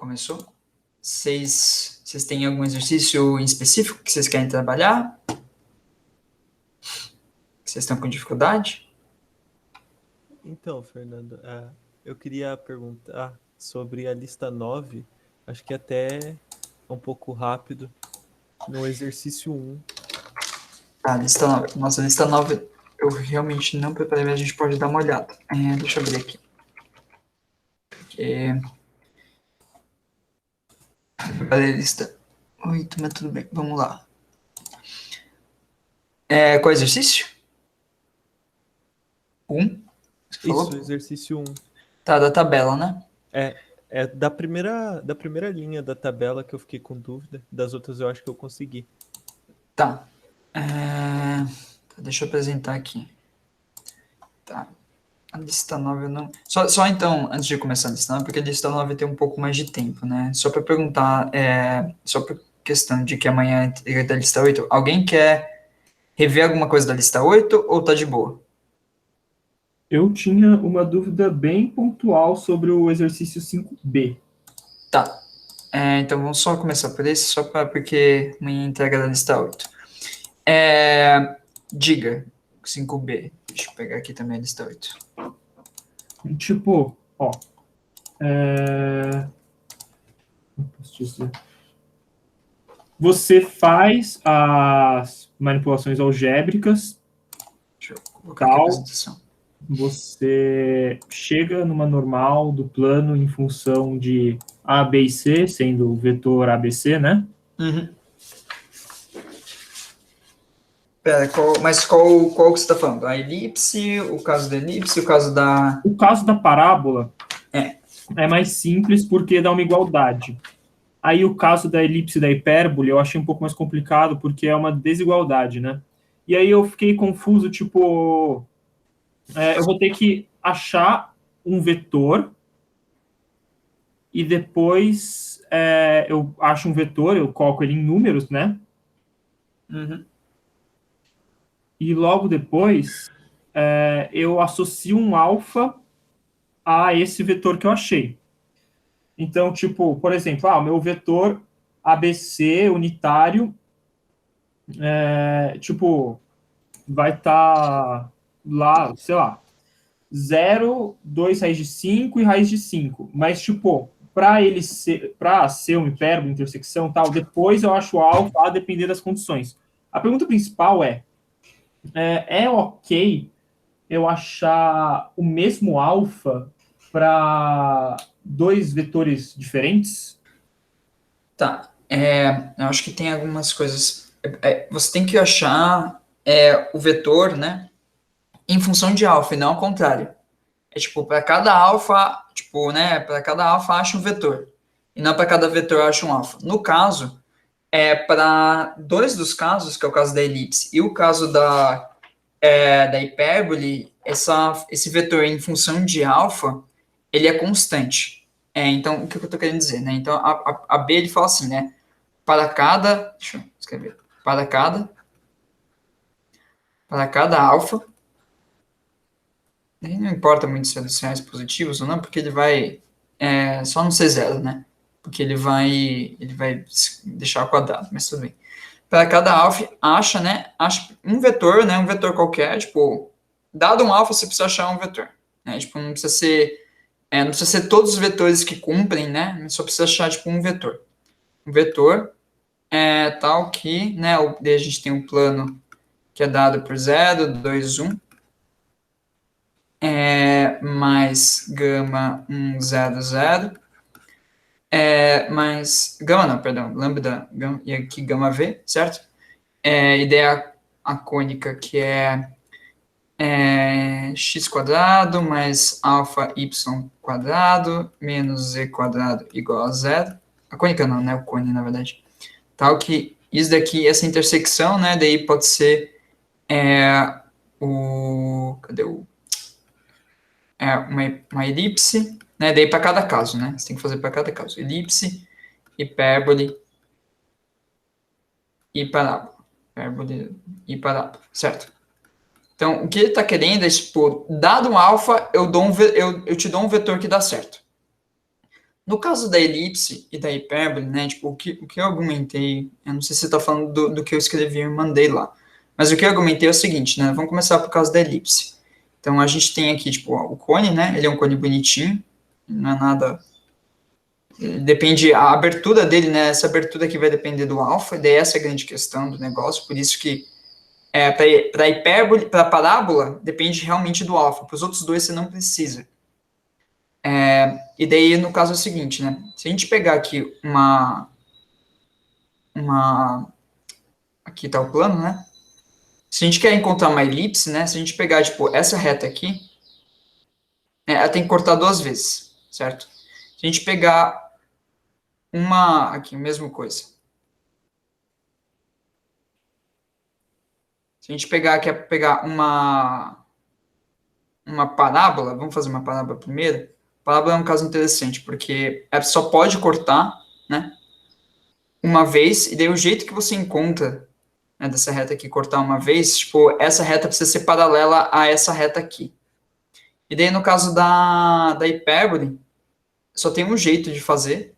Começou? Vocês têm algum exercício em específico que vocês querem trabalhar? Que vocês estão com dificuldade? Então, Fernando, eu queria perguntar sobre a lista 9. Acho que até é um pouco rápido. No exercício 1. Lista 9. Nossa, lista 9 eu realmente não preparei, mas a gente pode dar uma olhada. Deixa eu abrir aqui. Porque... Preparei a lista 8, mas tudo bem. Vamos lá. Qual exercício? 1? Você falou? Isso, exercício 1. Tá, da tabela, né? É da primeira linha da tabela que eu fiquei com dúvida. Das outras eu acho que eu consegui. Tá. Deixa eu apresentar aqui. Tá. A lista 9 eu não... Só então, antes de começar a lista 9, porque a lista 9 tem um pouco mais de tempo, né? Só para perguntar, só por questão de que amanhã é da lista 8, alguém quer rever alguma coisa da lista 8 ou tá de boa? Eu tinha uma dúvida bem pontual sobre o exercício 5B. Tá. Então vamos só começar por esse, porque amanhã entrega da lista 8. Diga, 5B. Deixa eu pegar aqui também a lista 8. Tipo, ó. Como posso dizer? Você faz as manipulações algébricas. Deixa eu colocar aqui a apresentação. Você chega numa normal do plano em função de A, B e C, sendo o vetor ABC, né? Uhum. Pera, qual que você está falando? A elipse, o caso da elipse, o caso da... O caso da parábola é mais simples porque dá uma igualdade. Aí o caso da elipse e da hipérbole eu achei um pouco mais complicado porque é uma desigualdade, né? E aí eu fiquei confuso, tipo... eu vou ter que achar um vetor e depois eu acho um vetor, eu coloco ele em números, né? Uhum. E logo depois eu associo um alfa a esse vetor que eu achei. Então, tipo, por exemplo, o meu vetor ABC unitário, tipo, vai estar lá, sei lá, 0, 2 raiz de 5 e raiz de 5. Mas, tipo, para ser um hipérbole, intersecção e tal, depois eu acho alfa a depender das condições. A pergunta principal é ok eu achar o mesmo alfa para dois vetores diferentes? Tá. Eu acho que tem algumas coisas. Você tem que achar o vetor, né? Em função de alfa e não ao contrário. Tipo, para cada alfa, tipo, né? Para cada alfa acha um vetor. E não para cada vetor acha um alfa. No caso, para dois dos casos, que é o caso da elipse e o caso da hipérbole, esse vetor em função de alfa, ele é constante. Então, o que eu estou querendo dizer, né? Então, a B, ele fala assim, né? Para cada... Deixa eu escrever. Para cada alfa, não importa muito se é dos sinais positivos ou não, porque ele vai só não ser zero, né? Porque ele vai deixar quadrado, mas tudo bem. Para cada alfa, acha um vetor, né? Um vetor qualquer, tipo, dado um alfa, você precisa achar um vetor, né? Tipo, não precisa ser todos os vetores que cumprem, né? Só precisa achar, tipo, um vetor. Um vetor tal que, né? Daí a gente tem um plano que é dado por 0, 2, 1, mais gama 1, 0, 0, mais gama não, perdão, lambda, gama, e aqui gama V, certo? E daí a cônica que é x quadrado mais alfa y quadrado menos z quadrado igual a 0. A cônica não, né? O cone, na verdade. Tal que isso daqui, essa intersecção, né? Daí pode ser cadê uma elipse, né? Daí para cada caso, né? Você tem que fazer para cada caso. Elipse, hipérbole e parábola. Hipérbole e parábola, certo? Então, o que ele está querendo é expor, dado um alfa, eu te dou um vetor que dá certo. No caso da elipse e da hipérbole, né, tipo, o que eu argumentei, eu não sei se você está falando do que eu escrevi e mandei lá, mas o que eu argumentei é o seguinte, né, vamos começar por causa da elipse. Então, a gente tem aqui, tipo, o cone, né, ele é um cone bonitinho, não é nada... Depende, a abertura dele, né, essa abertura aqui vai depender do alfa, e daí essa é a grande questão do negócio, por isso que para hipérbole, para parábola, depende realmente do alfa, para os outros dois você não precisa. E daí, no caso, é o seguinte, né? Se a gente pegar aqui aqui está o plano, né? Se a gente quer encontrar uma elipse, né? Se a gente pegar, tipo, essa reta aqui, né, ela tem que cortar duas vezes, certo? Se a gente pegar aqui, mesma coisa. Se a gente quer pegar uma parábola, vamos fazer uma parábola primeiro. Parábola é um caso interessante, porque ela só pode cortar, né? Uma vez, e daí o jeito que você encontra, né, dessa reta aqui cortar uma vez, tipo, essa reta precisa ser paralela a essa reta aqui. E daí no caso da hipérbole, só tem um jeito de fazer,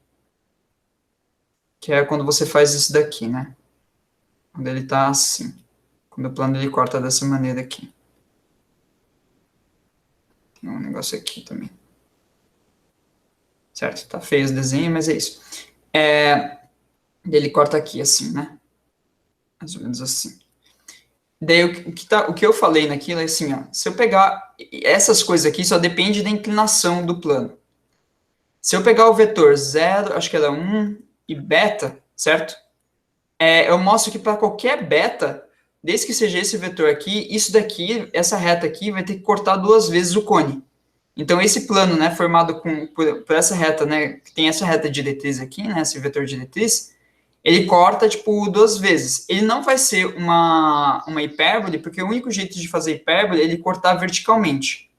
que é quando você faz isso daqui, né? Quando ele tá assim. Quando o plano ele corta dessa maneira aqui. Tem um negócio aqui também. Certo? Tá feio o desenho, mas é isso. Ele corta aqui assim, né? Mais ou menos assim. Daí o que eu falei naquilo é assim, ó, se eu pegar essas coisas aqui, só depende da inclinação do plano. Se eu pegar o vetor 0, acho que era 1 e beta, certo? Eu mostro que para qualquer beta, desde que seja esse vetor aqui, isso daqui, essa reta aqui, vai ter que cortar duas vezes o cone. Então, esse plano, né, formado por essa reta, né, que tem essa reta diretriz aqui, né, esse vetor diretriz, ele corta, tipo, duas vezes. Ele não vai ser uma hipérbole, porque o único jeito de fazer hipérbole é ele cortar verticalmente.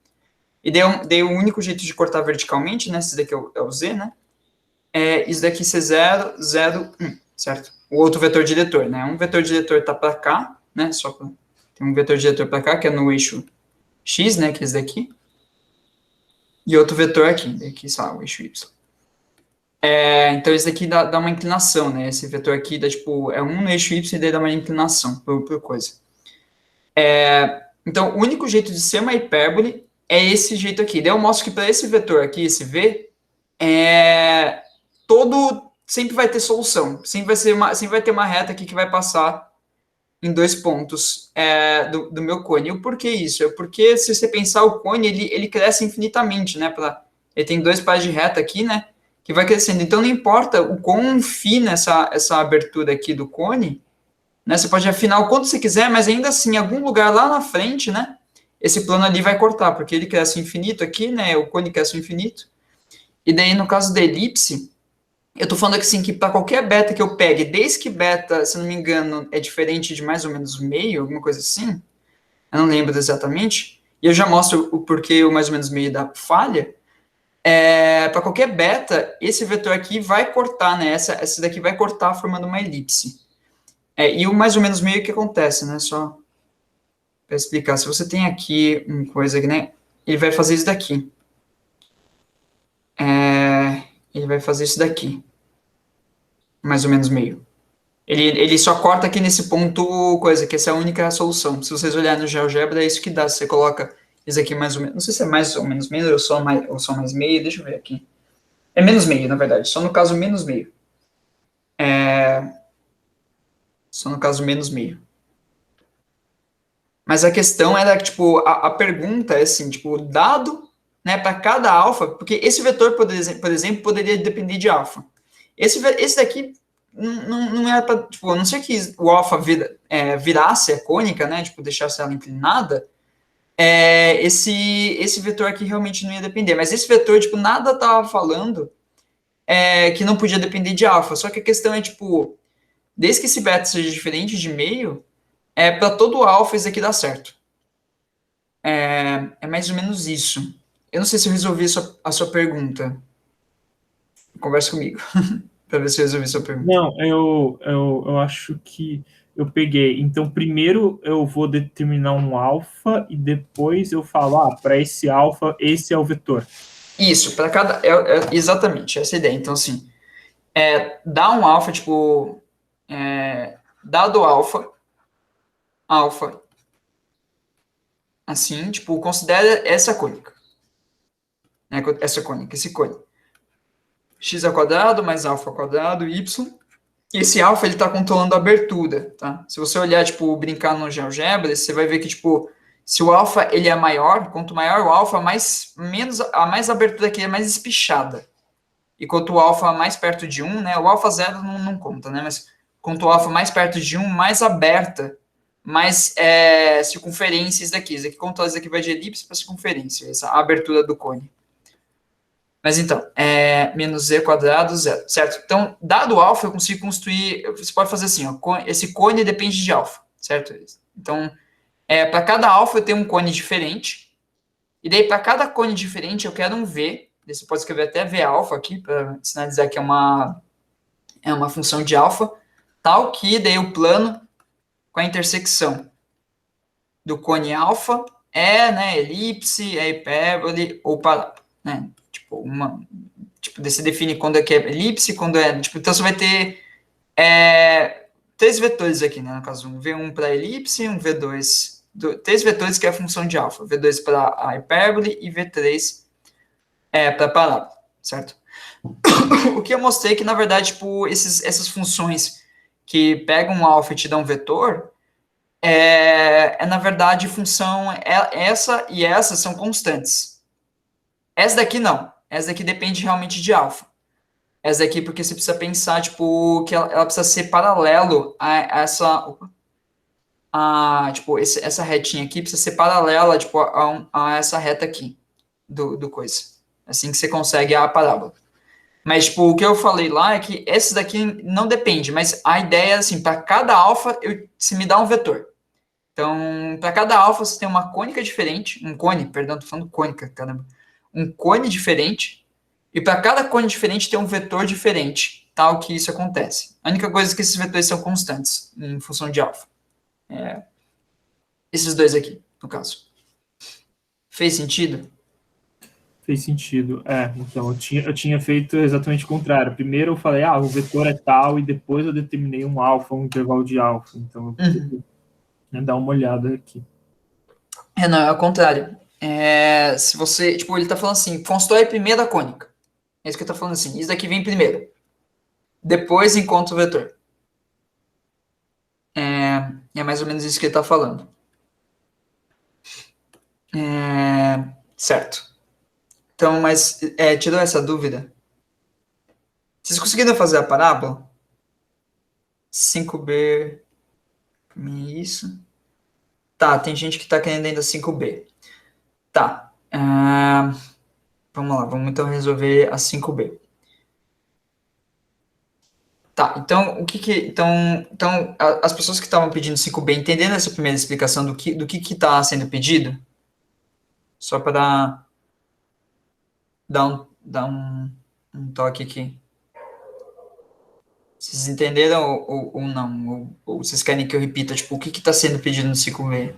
E daí o único jeito de cortar verticalmente, né, esse daqui é o Z, né, isso daqui ser 0, 0, 1, certo? O outro vetor diretor, né, um vetor diretor está para cá, né, tem um vetor diretor para cá, que é no eixo X, né, que é esse daqui, e outro vetor aqui, sei lá, o eixo Y. Então, esse aqui dá uma inclinação, né? Esse vetor aqui dá, tipo, um no eixo Y e daí dá uma inclinação por coisa. Então, o único jeito de ser uma hipérbole é esse jeito aqui. Daí eu mostro que para esse vetor aqui, esse V, sempre vai ter solução. Sempre vai ter uma reta aqui que vai passar em dois pontos do meu cone. E o porquê isso? É porque, se você pensar, o cone, ele cresce infinitamente, né? Ele tem dois pares de reta aqui, né? Que vai crescendo. Então, não importa o quão fina essa abertura aqui do cone, né? Você pode afinar o quanto você quiser, mas ainda assim, em algum lugar lá na frente, né? Esse plano ali vai cortar, porque ele cresce infinito aqui, né? O cone cresce infinito. E daí, no caso da elipse, eu tô falando aqui assim, que para qualquer beta que eu pegue, desde que beta, se não me engano, é diferente de mais ou menos meio, alguma coisa assim, eu não lembro exatamente, e eu já mostro o porquê o mais ou menos meio da falha, para qualquer beta, esse vetor aqui vai cortar, né? Essa daqui vai cortar formando uma elipse. E o mais ou menos meio que acontece, né? Só para explicar. Se você tem aqui uma coisa, né? Ele vai fazer isso daqui. Ele vai fazer isso daqui. Mais ou menos meio. Ele só corta aqui nesse ponto, coisa, que essa é a única solução. Se vocês olharem no GeoGebra, é isso que dá. Você coloca isso aqui mais ou menos, não sei se é mais ou menos meio, ou só mais meio, deixa eu ver aqui. É menos meio, na verdade, só no caso menos meio. Só no caso menos meio. Mas a questão era, tipo, a pergunta é assim, tipo, dado, né, para cada alfa, porque esse vetor, por exemplo, poderia depender de alfa. Esse daqui não era para, tipo, a não ser que o alfa virasse a cônica, né, tipo, deixasse ela inclinada, esse vetor aqui realmente não ia depender. Mas esse vetor, tipo, nada estava falando que não podia depender de alfa. Só que a questão é, tipo, desde que esse beta seja diferente de meio, para todo alfa isso aqui dá certo. É mais ou menos isso. Eu não sei se eu resolvi a sua pergunta. Conversa comigo, para ver se eu resolvi a sua pergunta. Não, eu acho que eu peguei. Então, primeiro eu vou determinar um alfa e depois eu falo, para esse alfa, esse é o vetor. Isso, para cada. Exatamente, essa é a ideia. Então, assim, dá um alfa, tipo. Dado alfa, assim, tipo, considera essa cônica. Né, essa cônica, esse cone. X ao quadrado mais alfa ao quadrado, y. E esse alfa, ele está controlando a abertura, tá? Se você olhar, tipo, brincar no GeoGebra, você vai ver que, tipo, se o alfa, ele é maior, quanto maior o alfa, mais abertura que é mais espichada. E quanto o alfa mais perto de 1, né? O alfa 0 não conta, né? Mas quanto o alfa mais perto de 1, mais aberta, mais circunferência isso daqui. Isso aqui controla, isso aqui vai de elipse para circunferência, essa abertura do cone. Mas então, menos z quadrado, zero, certo? Então, dado o alfa, eu consigo construir, você pode fazer assim, ó, esse cone depende de alfa, certo? Então, para cada alfa eu tenho um cone diferente, e daí para cada cone diferente eu quero um v, você pode escrever até v alfa aqui, para sinalizar que é uma função de alfa, tal que daí o plano com a intersecção do cone alfa né, elipse, hipérbole ou parábola, né? Tipo, você define quando é que é elipse, quando tipo, então você vai ter 3 vetores aqui, né, no caso, um V1 para elipse, um V2, 3 vetores que é a função de alfa, V2 para a hipérbole e V3 para a parábola, certo? O que eu mostrei é que, na verdade, tipo, essas funções que pegam um alfa e te dão um vetor, na verdade, função, essa e essa são constantes. Essa daqui não. Essa daqui depende realmente de alfa. Essa daqui porque você precisa pensar, tipo, que ela precisa ser paralelo a essa... tipo, essa retinha aqui precisa ser paralela, tipo, a essa reta aqui do coisa. Assim que você consegue a parábola. Mas, tipo, o que eu falei lá é que esse daqui não depende, mas a ideia é assim, para cada alfa, se me dá um vetor. Então, para cada alfa, você tem uma cônica diferente, um cone, perdão, tô falando cônica, caramba. Um cone diferente, e para cada cone diferente tem um vetor diferente, tal que isso acontece. A única coisa é que esses vetores são constantes, em função de alfa. Esses dois aqui, no caso. Fez sentido? Fez sentido. Então, eu tinha feito exatamente o contrário. Primeiro eu falei, o vetor é tal, e depois eu determinei um alfa, um intervalo de alfa. Então, eu vou dar uma olhada aqui. Não, é o contrário. Se você, tipo, ele tá falando assim, constrói primeiro a cônica. É isso que ele tá falando assim, isso daqui vem primeiro. Depois encontra o vetor. É mais ou menos isso que ele tá falando. Certo. Então, mas tirou essa dúvida? Vocês conseguiram fazer a parábola? 5b, isso. Tá, tem gente que tá querendo ainda 5b. Tá. Vamos lá, vamos então resolver a 5b. Tá, então, então as pessoas que estavam pedindo 5b, entendendo essa primeira explicação do que está sendo pedido? Só para dar um toque aqui. Vocês entenderam ou não? Ou vocês querem que eu repita, tipo, o que está sendo pedido no 5b?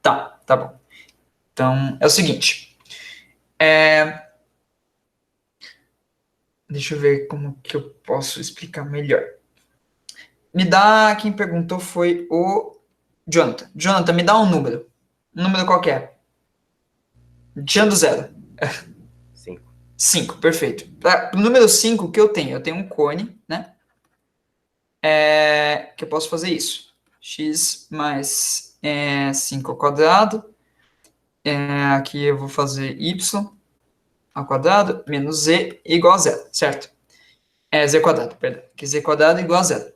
Tá bom. Então, é o seguinte. Deixa eu ver como que eu posso explicar melhor. Quem perguntou foi o Jonathan. Jonathan, me dá um número. Um número qualquer. Tirando zero. 5. 5, perfeito. Para o número 5 que eu tenho um cone, né? Que eu posso fazer isso. X mais 5 ao quadrado. Aqui eu vou fazer y ao quadrado menos z igual a zero, certo? Z quadrado, perdão. Aqui z quadrado igual a zero.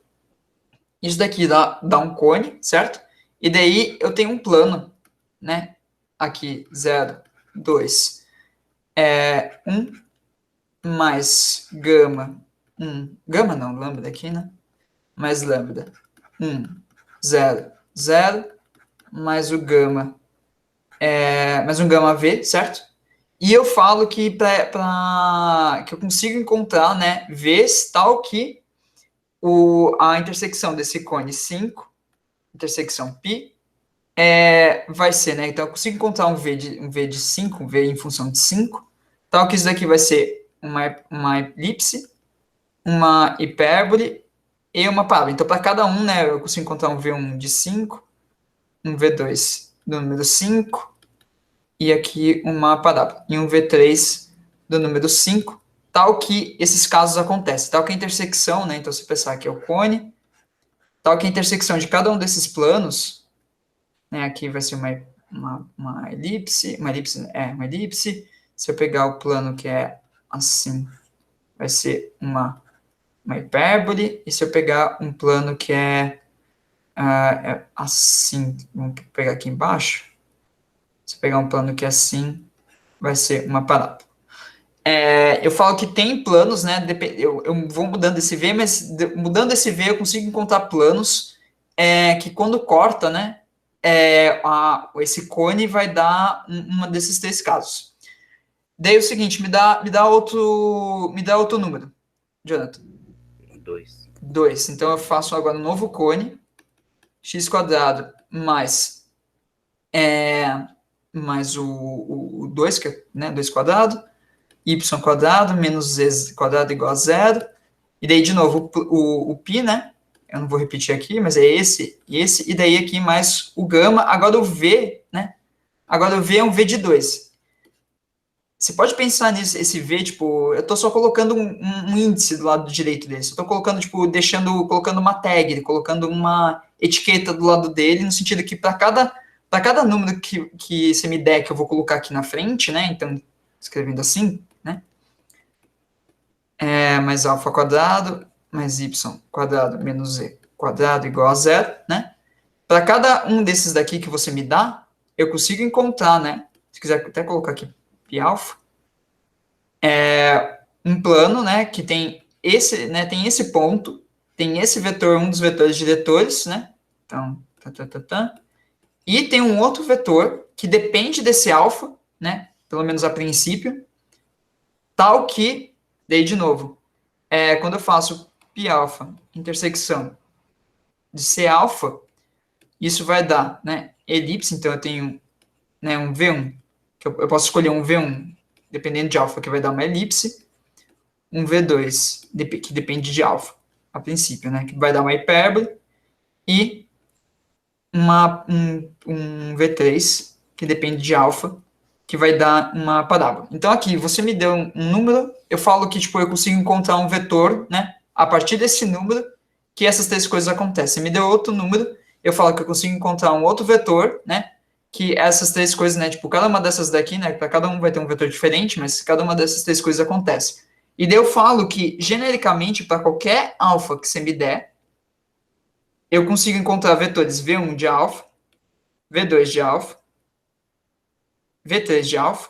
Isso daqui dá um cone, certo? E daí eu tenho um plano, né? Aqui, 0, 2, 1, mais gama, 1, gama não, lambda aqui, né? Mais lambda, 1, 0, 0, mais o gama, mais um gama V, certo? E eu falo que que eu consigo encontrar, né, V's tal que a intersecção desse cone 5, intersecção π, vai ser, né? Então, eu consigo encontrar um V de 5, um V em função de 5. Tal que isso daqui vai ser uma elipse, uma hipérbole e uma parábola. Então, para cada um, né, eu consigo encontrar um V1 de 5, um V2 do número 5, e aqui uma parábola. E um V3 do número 5, tal que esses casos acontecem. Tal que a intersecção, né, então se pensar que é o cone, tal que a intersecção de cada um desses planos, né, aqui vai ser uma elipse, uma elipse. Se eu pegar o plano que é assim, vai ser uma hipérbole, e se eu pegar um plano que é assim, vamos pegar aqui embaixo, se eu pegar um plano que é assim, vai ser uma parábola. Eu falo que tem planos, né, eu vou mudando esse V, mas mudando esse V eu consigo encontrar planos que quando corta, né, esse cone vai dar uma desses 3 casos. Daí é o seguinte, me dá outro número, Jonathan. 2. Então eu faço agora um novo cone, x² mais o 2, que é, né, 2², y² menos z² igual a 0. E daí, de novo, o π, né? Eu não vou repetir aqui, mas é esse e esse. E daí aqui mais o gama. Agora o v, né? Agora o v é um v de 2. Você pode pensar nisso, esse v, tipo, eu estou só colocando um índice do lado direito dele. Eu estou colocando, tipo, colocando uma tag, colocando uma etiqueta do lado dele, no sentido que para cada número que você me der, que eu vou colocar aqui na frente, né? Então, escrevendo assim, né? Mais α² mais y² menos z² igual a 0, né? Para cada um desses daqui que você me dá, eu consigo encontrar, né? Se quiser até colocar aqui π-alfa, um plano, né? Que tem esse ponto, tem esse vetor, um dos vetores diretores, né? Então, e tem um outro vetor que depende desse alfa, né? Pelo menos a princípio, tal que, daí de novo, quando eu faço π-alfa intersecção de C-alfa, isso vai dar, né, elipse, então eu tenho, né, um V1, que eu posso escolher um V1, dependendo de alfa, que vai dar uma elipse, um V2, que depende de alfa, a princípio, né, que vai dar uma hipérbole, e um V3, que depende de alfa, que vai dar uma parábola. Então, aqui, você me deu um número, eu falo que, tipo, eu consigo encontrar um vetor, né, a partir desse número, que essas 3 coisas acontecem. Me deu outro número, eu falo que eu consigo encontrar um outro vetor, né, que essas 3 coisas, né, tipo, cada uma dessas daqui, né, para cada um vai ter um vetor diferente, mas cada uma dessas 3 coisas acontece. E daí eu falo que, genericamente, para qualquer alfa que você me der, eu consigo encontrar vetores V1 de alfa, V2 de alfa, V3 de alfa.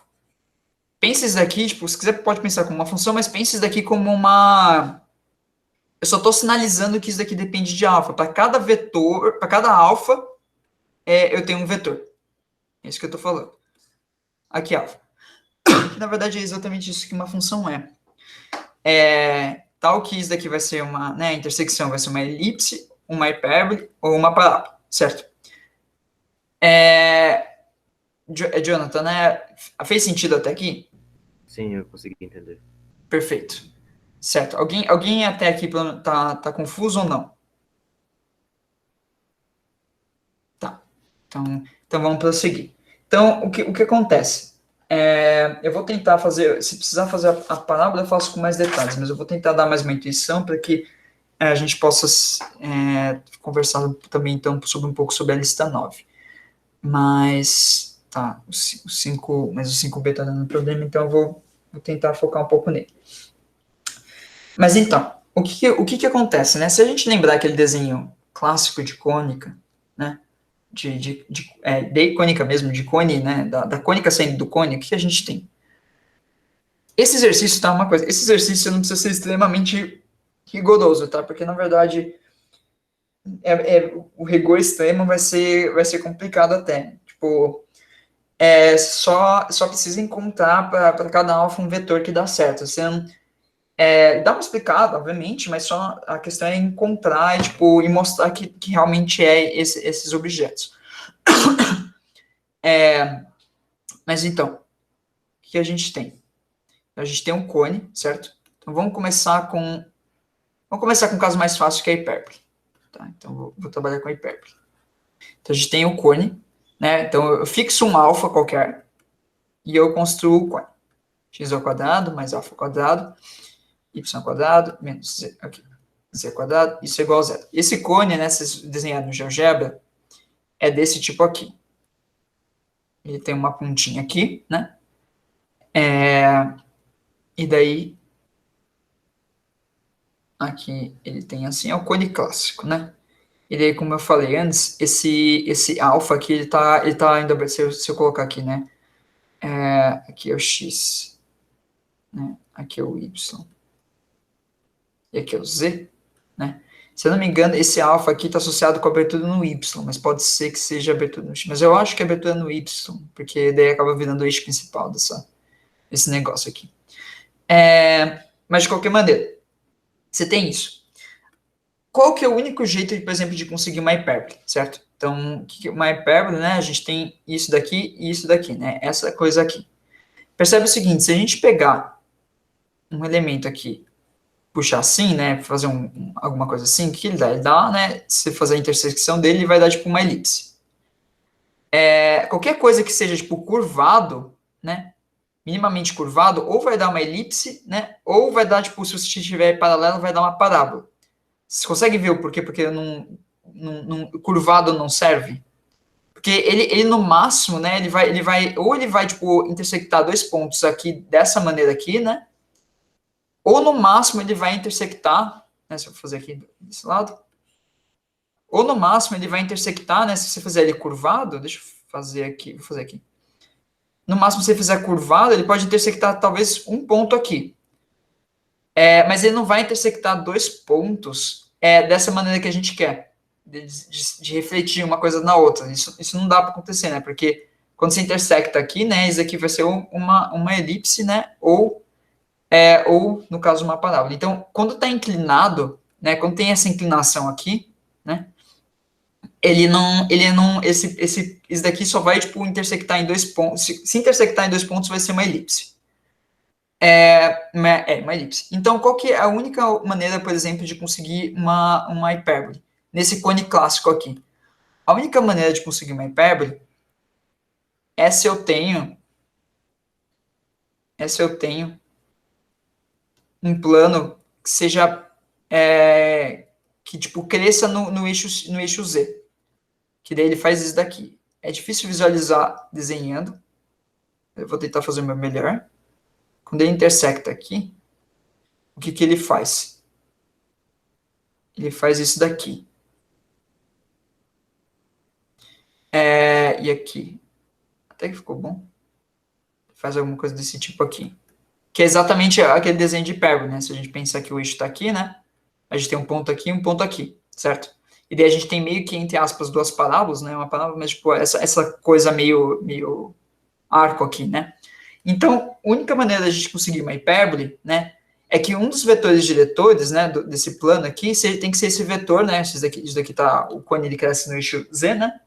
Pense isso daqui, tipo, se quiser pode pensar como uma função, mas pense isso daqui como uma... Eu só estou sinalizando que isso daqui depende de alfa. Para cada vetor, para cada alfa, eu tenho um vetor. É isso que eu estou falando. Aqui, alfa. Na verdade, é exatamente isso que uma função é. Tal que isso daqui vai ser uma, né, intersecção vai ser uma elipse, uma hipérbole ou uma parábola, certo? Jonathan, né? Fez sentido até aqui? Sim, eu consegui entender. Perfeito. Certo. Alguém até aqui tá confuso ou não? Tá. Então vamos prosseguir. Então, o que acontece? Eu vou tentar fazer, se precisar fazer a parábola, eu faço com mais detalhes, mas eu vou tentar dar mais uma intuição para que a gente possa conversar também, então, sobre um pouco sobre a lista 9. Mas, tá, o 5B está dando problema, então eu vou tentar focar um pouco nele. Mas então, o que acontece, né? Se a gente lembrar aquele desenho clássico de cônica, né? De cônica mesmo, de cone, né? Da cônica saindo do cone, o que a gente tem? Esse exercício, tá? Uma coisa, esse exercício não precisa ser extremamente rigoroso, tá? Porque, na verdade, o rigor extremo vai ser complicado até. Tipo, só precisa encontrar para cada alfa um vetor que dá certo. Você não, dá uma explicada, obviamente, mas só a questão é encontrar e mostrar que realmente esses objetos. Mas então, o que a gente tem? A gente tem um cone, certo? Então vamos começar com o caso mais fácil, que é a hipérbole. Tá? Então vou trabalhar com a hipérbole. Então a gente tem o cone, né? Então eu fixo um alfa qualquer e eu construo o cone. X ao quadrado mais alfa ao quadrado, y ao quadrado, menos z, aqui, z ao quadrado, isso é igual a zero. Esse cone, né, se desenhar no GeoGebra, é desse tipo aqui. Ele tem uma pontinha aqui, né? E daí, aqui ele tem assim, é o cone clássico, né? E daí, como eu falei antes, esse alfa aqui, ele tá ainda, se eu colocar aqui, né? Aqui é o x, né? Aqui é o y. E aqui é o z, né? Se eu não me engano, esse alfa aqui está associado com a abertura no y, mas pode ser que seja abertura no x. Mas eu acho que é abertura no y, porque daí acaba virando o eixo principal desse negócio aqui. Mas de qualquer maneira, você tem isso. Qual que é o único jeito, por exemplo, de conseguir uma hipérbole, certo? Então, uma hipérbole, né? A gente tem isso daqui e isso daqui, né? Essa coisa aqui. Percebe o seguinte, se a gente pegar um elemento aqui, puxar assim, né? Fazer alguma coisa assim, o que ele dá? Ele dá, né? Se você fazer a intersecção dele, ele vai dar, tipo, uma elipse. Qualquer coisa que seja, tipo, curvado, né? Minimamente curvado, ou vai dar uma elipse, né? Ou vai dar, tipo, se você estiver paralelo, vai dar uma parábola. Você consegue ver o porquê? Porque curvado não serve? Porque ele no máximo, né, ele vai tipo, intersectar dois pontos aqui, dessa maneira aqui, né, ou no máximo ele vai intersectar, né, se eu fazer aqui desse lado, ou no máximo ele vai intersectar, né, se você fizer ele curvado, deixa eu fazer aqui, vou fazer aqui, no máximo se você fizer curvado, ele pode intersectar talvez um ponto aqui, mas ele não vai intersectar dois pontos dessa maneira que a gente quer, de refletir uma coisa na outra. Isso não dá para acontecer, né? Porque quando você intersecta aqui, né, isso aqui vai ser uma elipse, né? Ou no caso, uma parábola. Então, quando está inclinado, né, quando tem essa inclinação aqui, né, isso daqui só vai, tipo, intersectar em dois pontos. Se intersectar em dois pontos, vai ser uma elipse. Uma elipse. Então, qual que é a única maneira, por exemplo, de conseguir uma hipérbole? Nesse cone clássico aqui. A única maneira de conseguir uma hipérbole é se eu tenho um plano que seja que tipo cresça no eixo Z. Que daí ele faz isso daqui. É difícil visualizar desenhando. Eu vou tentar fazer o meu melhor. Quando ele intersecta aqui, o que ele faz? Ele faz isso daqui. E aqui. Até que ficou bom. Faz alguma coisa desse tipo aqui. Que é exatamente aquele desenho de hipérbole, né? Se a gente pensar que o eixo está aqui, né? A gente tem um ponto aqui e um ponto aqui, certo? E daí a gente tem meio que, entre aspas, duas parábolas, né? Uma parábola, mas tipo, essa coisa meio arco aqui, né? Então, a única maneira da gente conseguir uma hipérbole, né? É que um dos vetores diretores, né? Desse plano aqui, tem que ser esse vetor, né? Isso daqui tá, o cone ele cresce no eixo Z, né?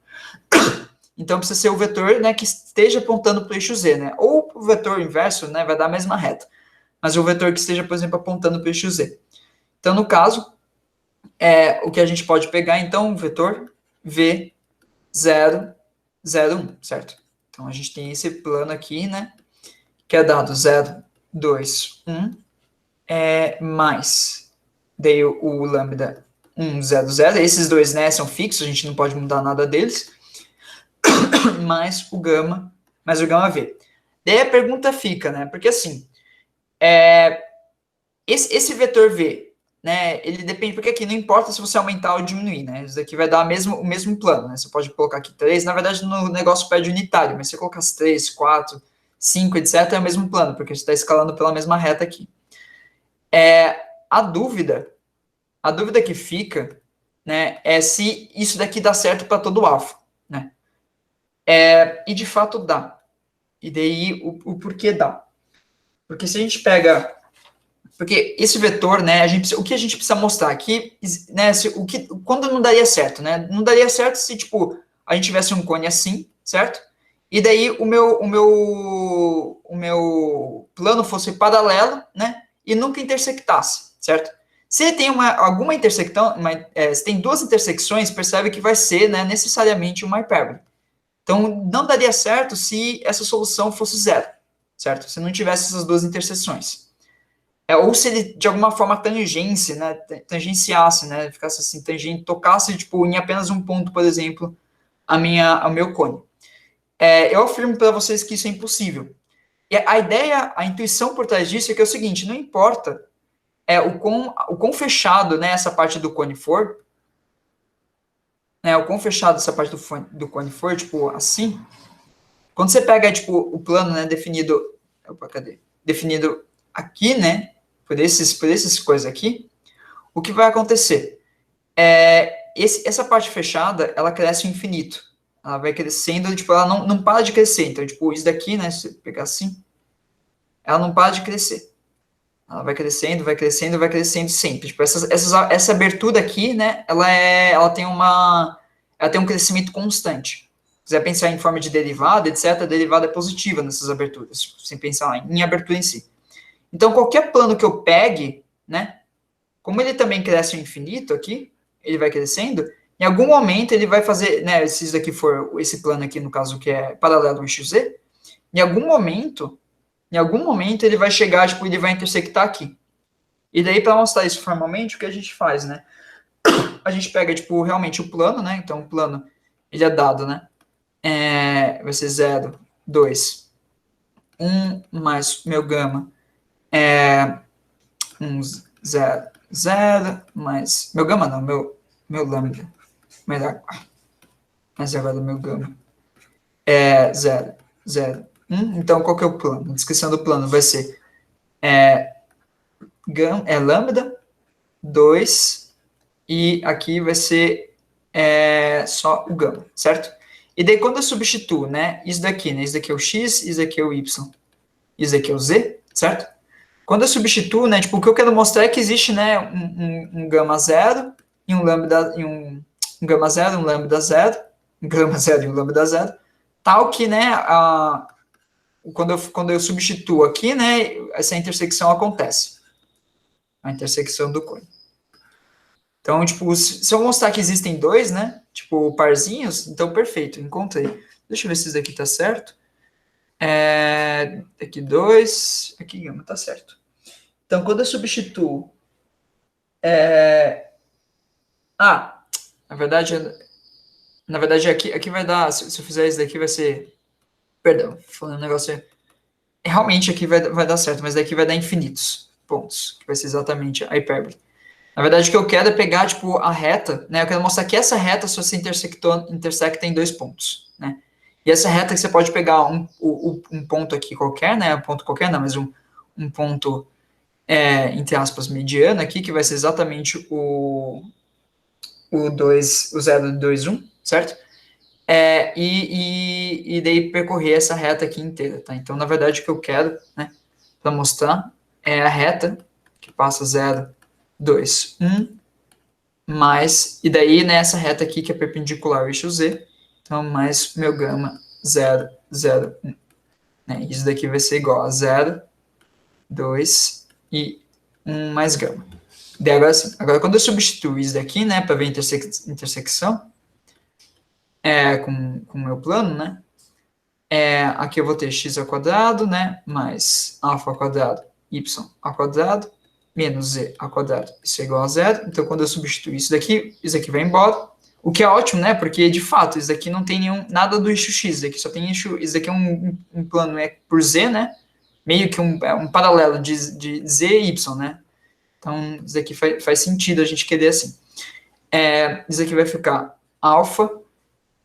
Então, precisa ser o vetor, né, que esteja apontando para o eixo Z, né? Ou o vetor inverso, né, vai dar a mesma reta. Mas o vetor que esteja, por exemplo, apontando para o eixo Z. Então, no caso, o que a gente pode pegar, então, o vetor V0, 0, 1, certo? Então, a gente tem esse plano aqui, né, que é dado 0, 2, 1, mais, daí o lambda 1, 0, 0. Esses dois, né, são fixos, a gente não pode mudar nada deles. Mais o gama V. Daí a pergunta fica, né? Porque assim, esse vetor V, né? Ele depende, porque aqui não importa se você aumentar ou diminuir, né? Isso daqui vai dar o mesmo plano, né? Você pode colocar aqui 3, na verdade no negócio pede unitário, mas se você colocar 3, 4, 5, etc, é o mesmo plano, porque você está escalando pela mesma reta aqui. A dúvida que fica, né, é se isso daqui dá certo para todo alfa, né? E de fato dá. E daí o porquê dá. Porque se a gente pega. Porque esse vetor, né, o que a gente precisa mostrar aqui, né, quando não daria certo, né? Não daria certo se, tipo, a gente tivesse um cone assim, certo? e daí o meu plano fosse paralelo, né, e nunca intersectasse, certo? Se tem alguma intersecção, se tem duas intersecções, percebe que vai ser, né, necessariamente uma hipérbole. Então, não daria certo se essa solução fosse zero, certo? Se não tivesse essas duas interseções. Ou se ele, de alguma forma, tangenciasse, né, ficasse assim, tocasse, tipo, em apenas um ponto, por exemplo, ao meu cone. Eu afirmo para vocês que isso é impossível. E a ideia, a intuição por trás disso é que é o seguinte, não importa o quão fechado, né, essa parte do cone for, né, o quão fechado essa parte do cone for, tipo, assim, quando você pega, tipo, o plano, né, definido, cadê? Definido aqui, né, por esses coisas aqui, o que vai acontecer? Essa parte fechada, ela cresce ao infinito. Ela vai crescendo, tipo, ela não para de crescer. Então, tipo, isso daqui, né, se você pegar assim, ela não para de crescer. Ela vai crescendo, vai crescendo, vai crescendo sempre. Tipo, essa abertura aqui, né, ela tem um crescimento constante. Se quiser pensar em forma de derivada, etc., a derivada é positiva nessas aberturas, tipo, sem pensar em abertura em si. Então, qualquer plano que eu pegue, né, como ele também cresce ao infinito aqui, ele vai crescendo, em algum momento ele vai fazer, né, se isso daqui for esse plano aqui, no caso, que é paralelo ao eixo Z, em algum momento ele vai chegar, tipo, ele vai intersectar aqui. E daí, para mostrar isso formalmente, o que a gente faz, né? A gente pega, tipo, realmente o plano, né? Então, o plano, ele é dado, né? Vai ser 0, 2, 1 mais meu gama 1, 0, 0 mais... Meu gama não, meu lambda. Melhor. Mas agora meu gama 0, 0, 1. Então, qual que é o plano? A descrição do plano vai ser lambda 2 e aqui vai ser só o gama, certo? E daí, quando eu substituo, né, isso daqui, né, isso daqui é o x, isso daqui é o y, isso daqui é o z, certo? Quando eu substituo, né, tipo, o que eu quero mostrar é que existe, né, um gama 0 e um lambda, um gama 0, um lambda 0, um gama 0 e um lambda 0, tal que, né, quando eu substituo aqui, né, essa intersecção acontece. A intersecção do cone. Então, tipo, se eu mostrar que existem dois, né, tipo, parzinhos, então perfeito, encontrei. Deixa eu ver se isso daqui tá certo. Aqui 2, aqui gama, tá certo. Então, quando eu substituo... na verdade aqui vai dar... Se eu fizer isso daqui, vai ser... Perdão, falando um negócio... Realmente aqui vai dar certo, mas daqui vai dar infinitos pontos, que vai ser exatamente a hipérbole. Na verdade, o que eu quero é pegar, tipo, a reta, né? Eu quero mostrar que essa reta só se intersecta em 2 pontos, né? E essa reta que você pode pegar um ponto aqui qualquer, né? Um ponto qualquer, não, mas um ponto, entre aspas, mediano aqui, que vai ser exatamente o 0, 2, 1, certo? E daí percorrer essa reta aqui inteira, tá? Então, na verdade, o que eu quero, né, para mostrar é a reta que passa 0, 2, 1, mais, e daí nessa reta aqui que é perpendicular ao eixo Z, então mais meu gama 0, 0, 1. Né? Isso daqui vai ser igual a 0, 2 e 1 mais gama. Daí agora quando eu substituo isso daqui, né, para ver a intersecção com o meu plano, né, aqui eu vou ter x ao quadrado, né, mais alfa ao quadrado, y ao quadrado, menos z ao quadrado, isso é igual a 0. Então, quando eu substituir isso daqui vai embora. O que é ótimo, né? Porque, de fato, isso daqui não tem nada do eixo x. Isso aqui só tem eixo... Isso daqui é um plano por z, né? Meio que um paralelo de z e y, né? Então, isso daqui faz sentido a gente querer assim. Isso aqui vai ficar alfa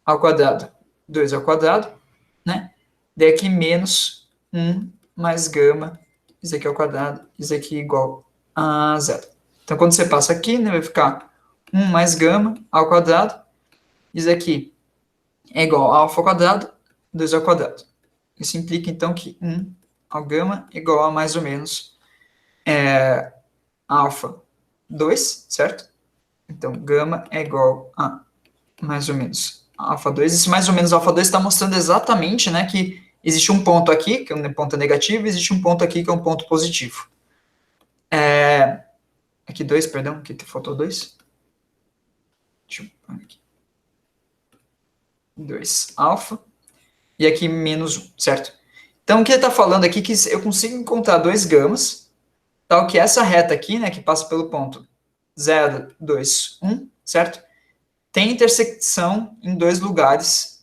ao quadrado, 2 ao quadrado, né? Daí aqui menos 1 mais gama, isso aqui ao quadrado, isso aqui igual a 0. Então, quando você passa aqui, né, vai ficar 1 mais gama ao quadrado. Isso aqui é igual a alfa ao quadrado, 2 ao quadrado. Isso implica, então, que 1 ao gama é igual a mais ou menos alfa 2, certo? Então, gama é igual a mais ou menos alfa 2, esse mais ou menos alfa 2 está mostrando exatamente, né, que existe um ponto aqui, que é um ponto negativo, e existe um ponto aqui, que é um ponto positivo. Aqui 2, perdão, aqui faltou 2. Deixa eu pôr aqui. 2 alfa, e aqui menos 1, certo? Então, o que ele está falando aqui é que eu consigo encontrar 2 gamas, tal que essa reta aqui, né, que passa pelo ponto 0, 2, 1, certo? Tem intersecção em 2 lugares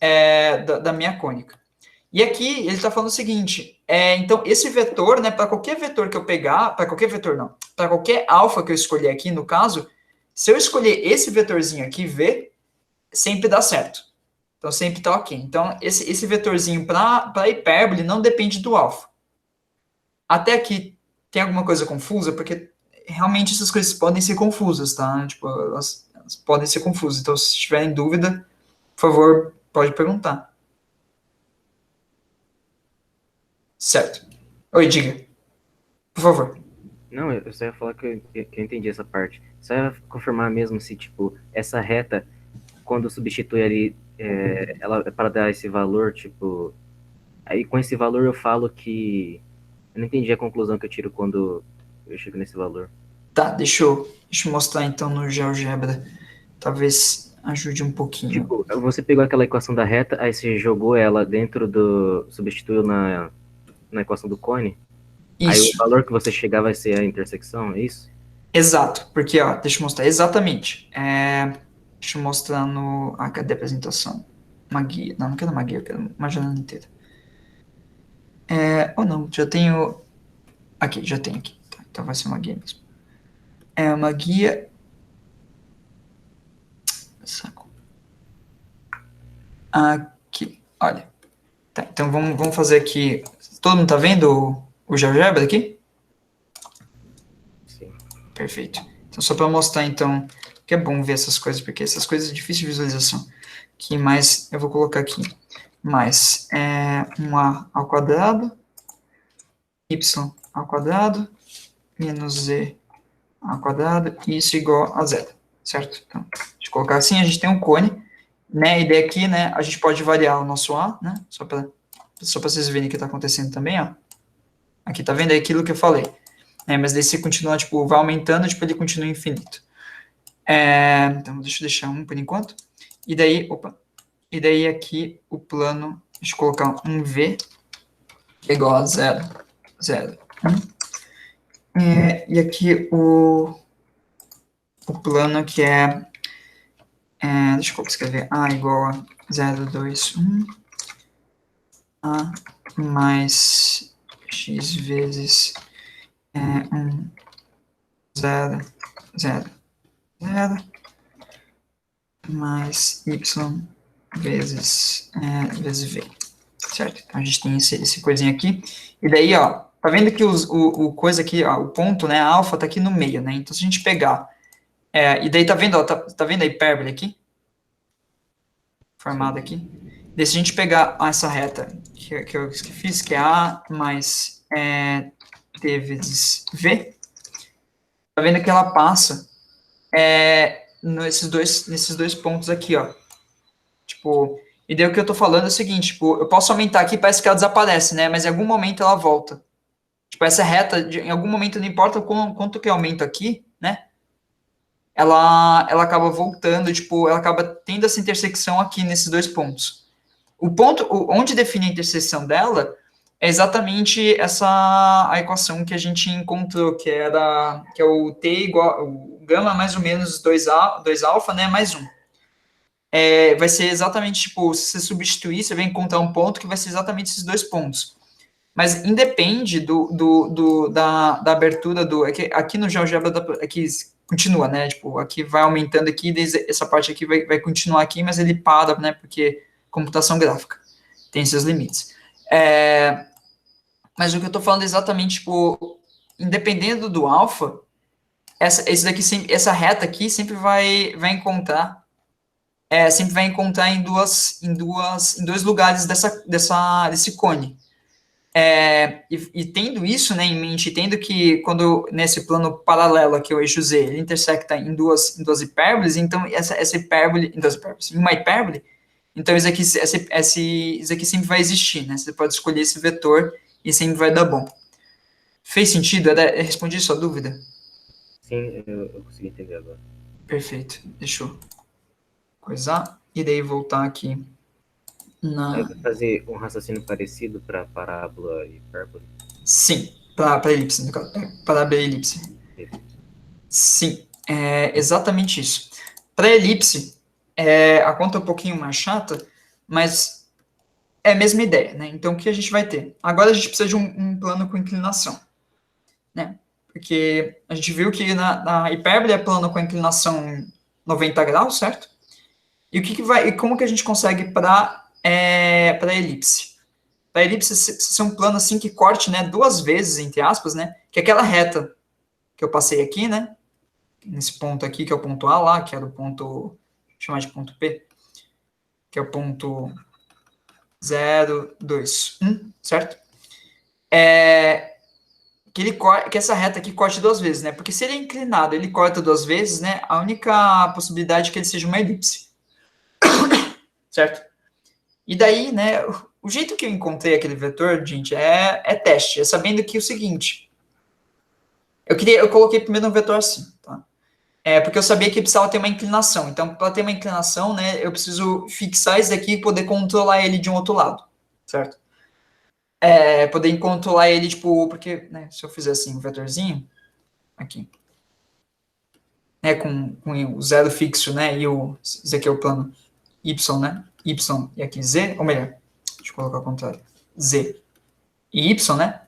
da minha cônica. E aqui ele está falando o seguinte, então esse vetor, né, para qualquer vetor que eu pegar, para qualquer vetor não, para qualquer alfa que eu escolher aqui, no caso, se eu escolher esse vetorzinho aqui, V, sempre dá certo. Então sempre está ok. Então esse vetorzinho para hipérbole não depende do alfa. Até aqui tem alguma coisa confusa, porque realmente essas coisas podem ser confusas, tá? Tipo, elas podem ser confusas. Então se tiverem dúvida, por favor, pode perguntar. Certo. Oi, diga. Por favor. Não, eu só ia falar que eu entendi essa parte. Só ia confirmar mesmo se, tipo, essa reta, quando substitui ali, ela é para dar esse valor, tipo... Aí com esse valor eu falo que... Eu não entendi a conclusão que eu tiro quando eu chego nesse valor. Tá, deixa eu mostrar então no GeoGebra. Talvez ajude um pouquinho. Tipo, você pegou aquela equação da reta, aí você jogou ela dentro do... Substituiu na equação do cone. Isso. Aí o valor que você chegar vai ser a intersecção, é isso? Exato, porque, ó, deixa eu mostrar exatamente. Deixa eu mostrar no... cadê a apresentação? Uma guia. Não, não quero uma guia, eu quero uma janela inteira. Ou não, já tenho... Aqui, já tenho aqui. Tá, então vai ser uma guia mesmo. É uma guia... Saco. Aqui, olha. Tá, então vamos fazer aqui... Todo mundo tá vendo o GeoGebra aqui? Sim. Perfeito. Então, só para mostrar, então, que é bom ver essas coisas, porque essas coisas é difícil de visualização. Aqui, mais, eu vou colocar aqui, mais 1a ao quadrado, y ao quadrado, menos z ao quadrado, e isso igual a zero, certo? Então, deixa eu colocar assim, a gente tem um cone, né, e daqui, né, a gente pode variar o nosso a, né, só para vocês verem o que está acontecendo também, ó. Aqui, tá vendo? É aquilo que eu falei. Mas daí se continua, tipo, vai aumentando, tipo, ele continua infinito. Então, deixa eu deixar 1 por enquanto. E daí aqui o plano, deixa eu colocar um V, que é igual a 0, 0, 1. E aqui o plano que deixa eu escrever, A igual a 0, 2, 1, A mais X vezes 1, 0, 0, 0, mais y vezes v, certo? Então, a gente tem esse coisinha aqui, e daí, ó, tá vendo que o coisa aqui, ó, o ponto, né, a alfa tá aqui no meio, né, então se a gente pegar, e daí tá vendo, ó, tá vendo a hipérbole aqui? Formada aqui. Daí se a gente pegar essa reta que eu fiz, que é A mais t vezes v, tá vendo que ela passa nesses dois pontos aqui, ó. Tipo, e daí o que eu tô falando é o seguinte, tipo, eu posso aumentar aqui, parece que ela desaparece, né? Mas em algum momento ela volta. Tipo, essa reta, em algum momento, não importa quanto que eu aumento aqui, né? Ela acaba voltando, tipo, ela acaba tendo essa intersecção aqui nesses dois pontos. O ponto, onde define a interseção dela é exatamente a equação que a gente encontrou, que é o t igual, o gama mais ou menos 2 alfa, né, mais 1. Vai ser exatamente, tipo, se você substituir, você vai encontrar um ponto que vai ser exatamente esses dois pontos. Mas independe da abertura aqui no GeoGebra, aqui continua, né, tipo, aqui vai aumentando aqui, essa parte aqui vai continuar aqui, mas ele para, né, porque computação gráfica tem seus limites. Mas o que eu tô falando é exatamente, tipo, independendo do alfa, essa reta aqui sempre vai encontrar em dois lugares desse cone. E tendo isso, né, em mente, tendo que quando nesse plano paralelo aqui, o eixo Z, ele intersecta em duas hipérboles, então essa hipérbole, em uma hipérbole, Então, isso aqui sempre vai existir, né? Você pode escolher esse vetor e sempre vai dar bom. Fez sentido? Eu respondi sua dúvida? Sim, eu consegui entender agora. Perfeito. Deixa eu coisar. E daí voltar aqui Aí na... vai fazer um raciocínio parecido para parábola e hipérbole. Sim, para elipse, no caso. Parábola e elipse. Sim, é exatamente isso. Para elipse, a conta é um pouquinho mais chata, mas é a mesma ideia, né? Então, o que a gente vai ter? Agora a gente precisa de um plano com inclinação, né? Porque a gente viu que na hipérbole é plano com inclinação 90 graus, certo? E como que a gente consegue para elipse? Para elipse ser um plano assim que corte, né, duas vezes, entre aspas, né? Que é aquela reta que eu passei aqui, né? Nesse ponto aqui, que é o ponto A lá, que era o ponto, vou chamar de ponto P, que é o ponto 0, 2, 1, certo? Que essa reta aqui corte duas vezes, né? Porque se ele é inclinado, ele corta duas vezes, né? A única possibilidade é que ele seja uma elipse, certo? E daí, né, o jeito que eu encontrei aquele vetor, gente, é teste, é sabendo que é o seguinte, eu coloquei primeiro um vetor assim, tá? Porque eu sabia que precisava ter uma inclinação. Então, para ter uma inclinação, né, eu preciso fixar esse daqui e poder controlar ele de um outro lado, certo? Poder controlar ele, tipo, porque, né, se eu fizer assim, um vetorzinho, aqui, né, com o zero fixo, né, e esse aqui é o plano y, né, y e aqui z, ou melhor, deixa eu colocar ao contrário, z e y, né,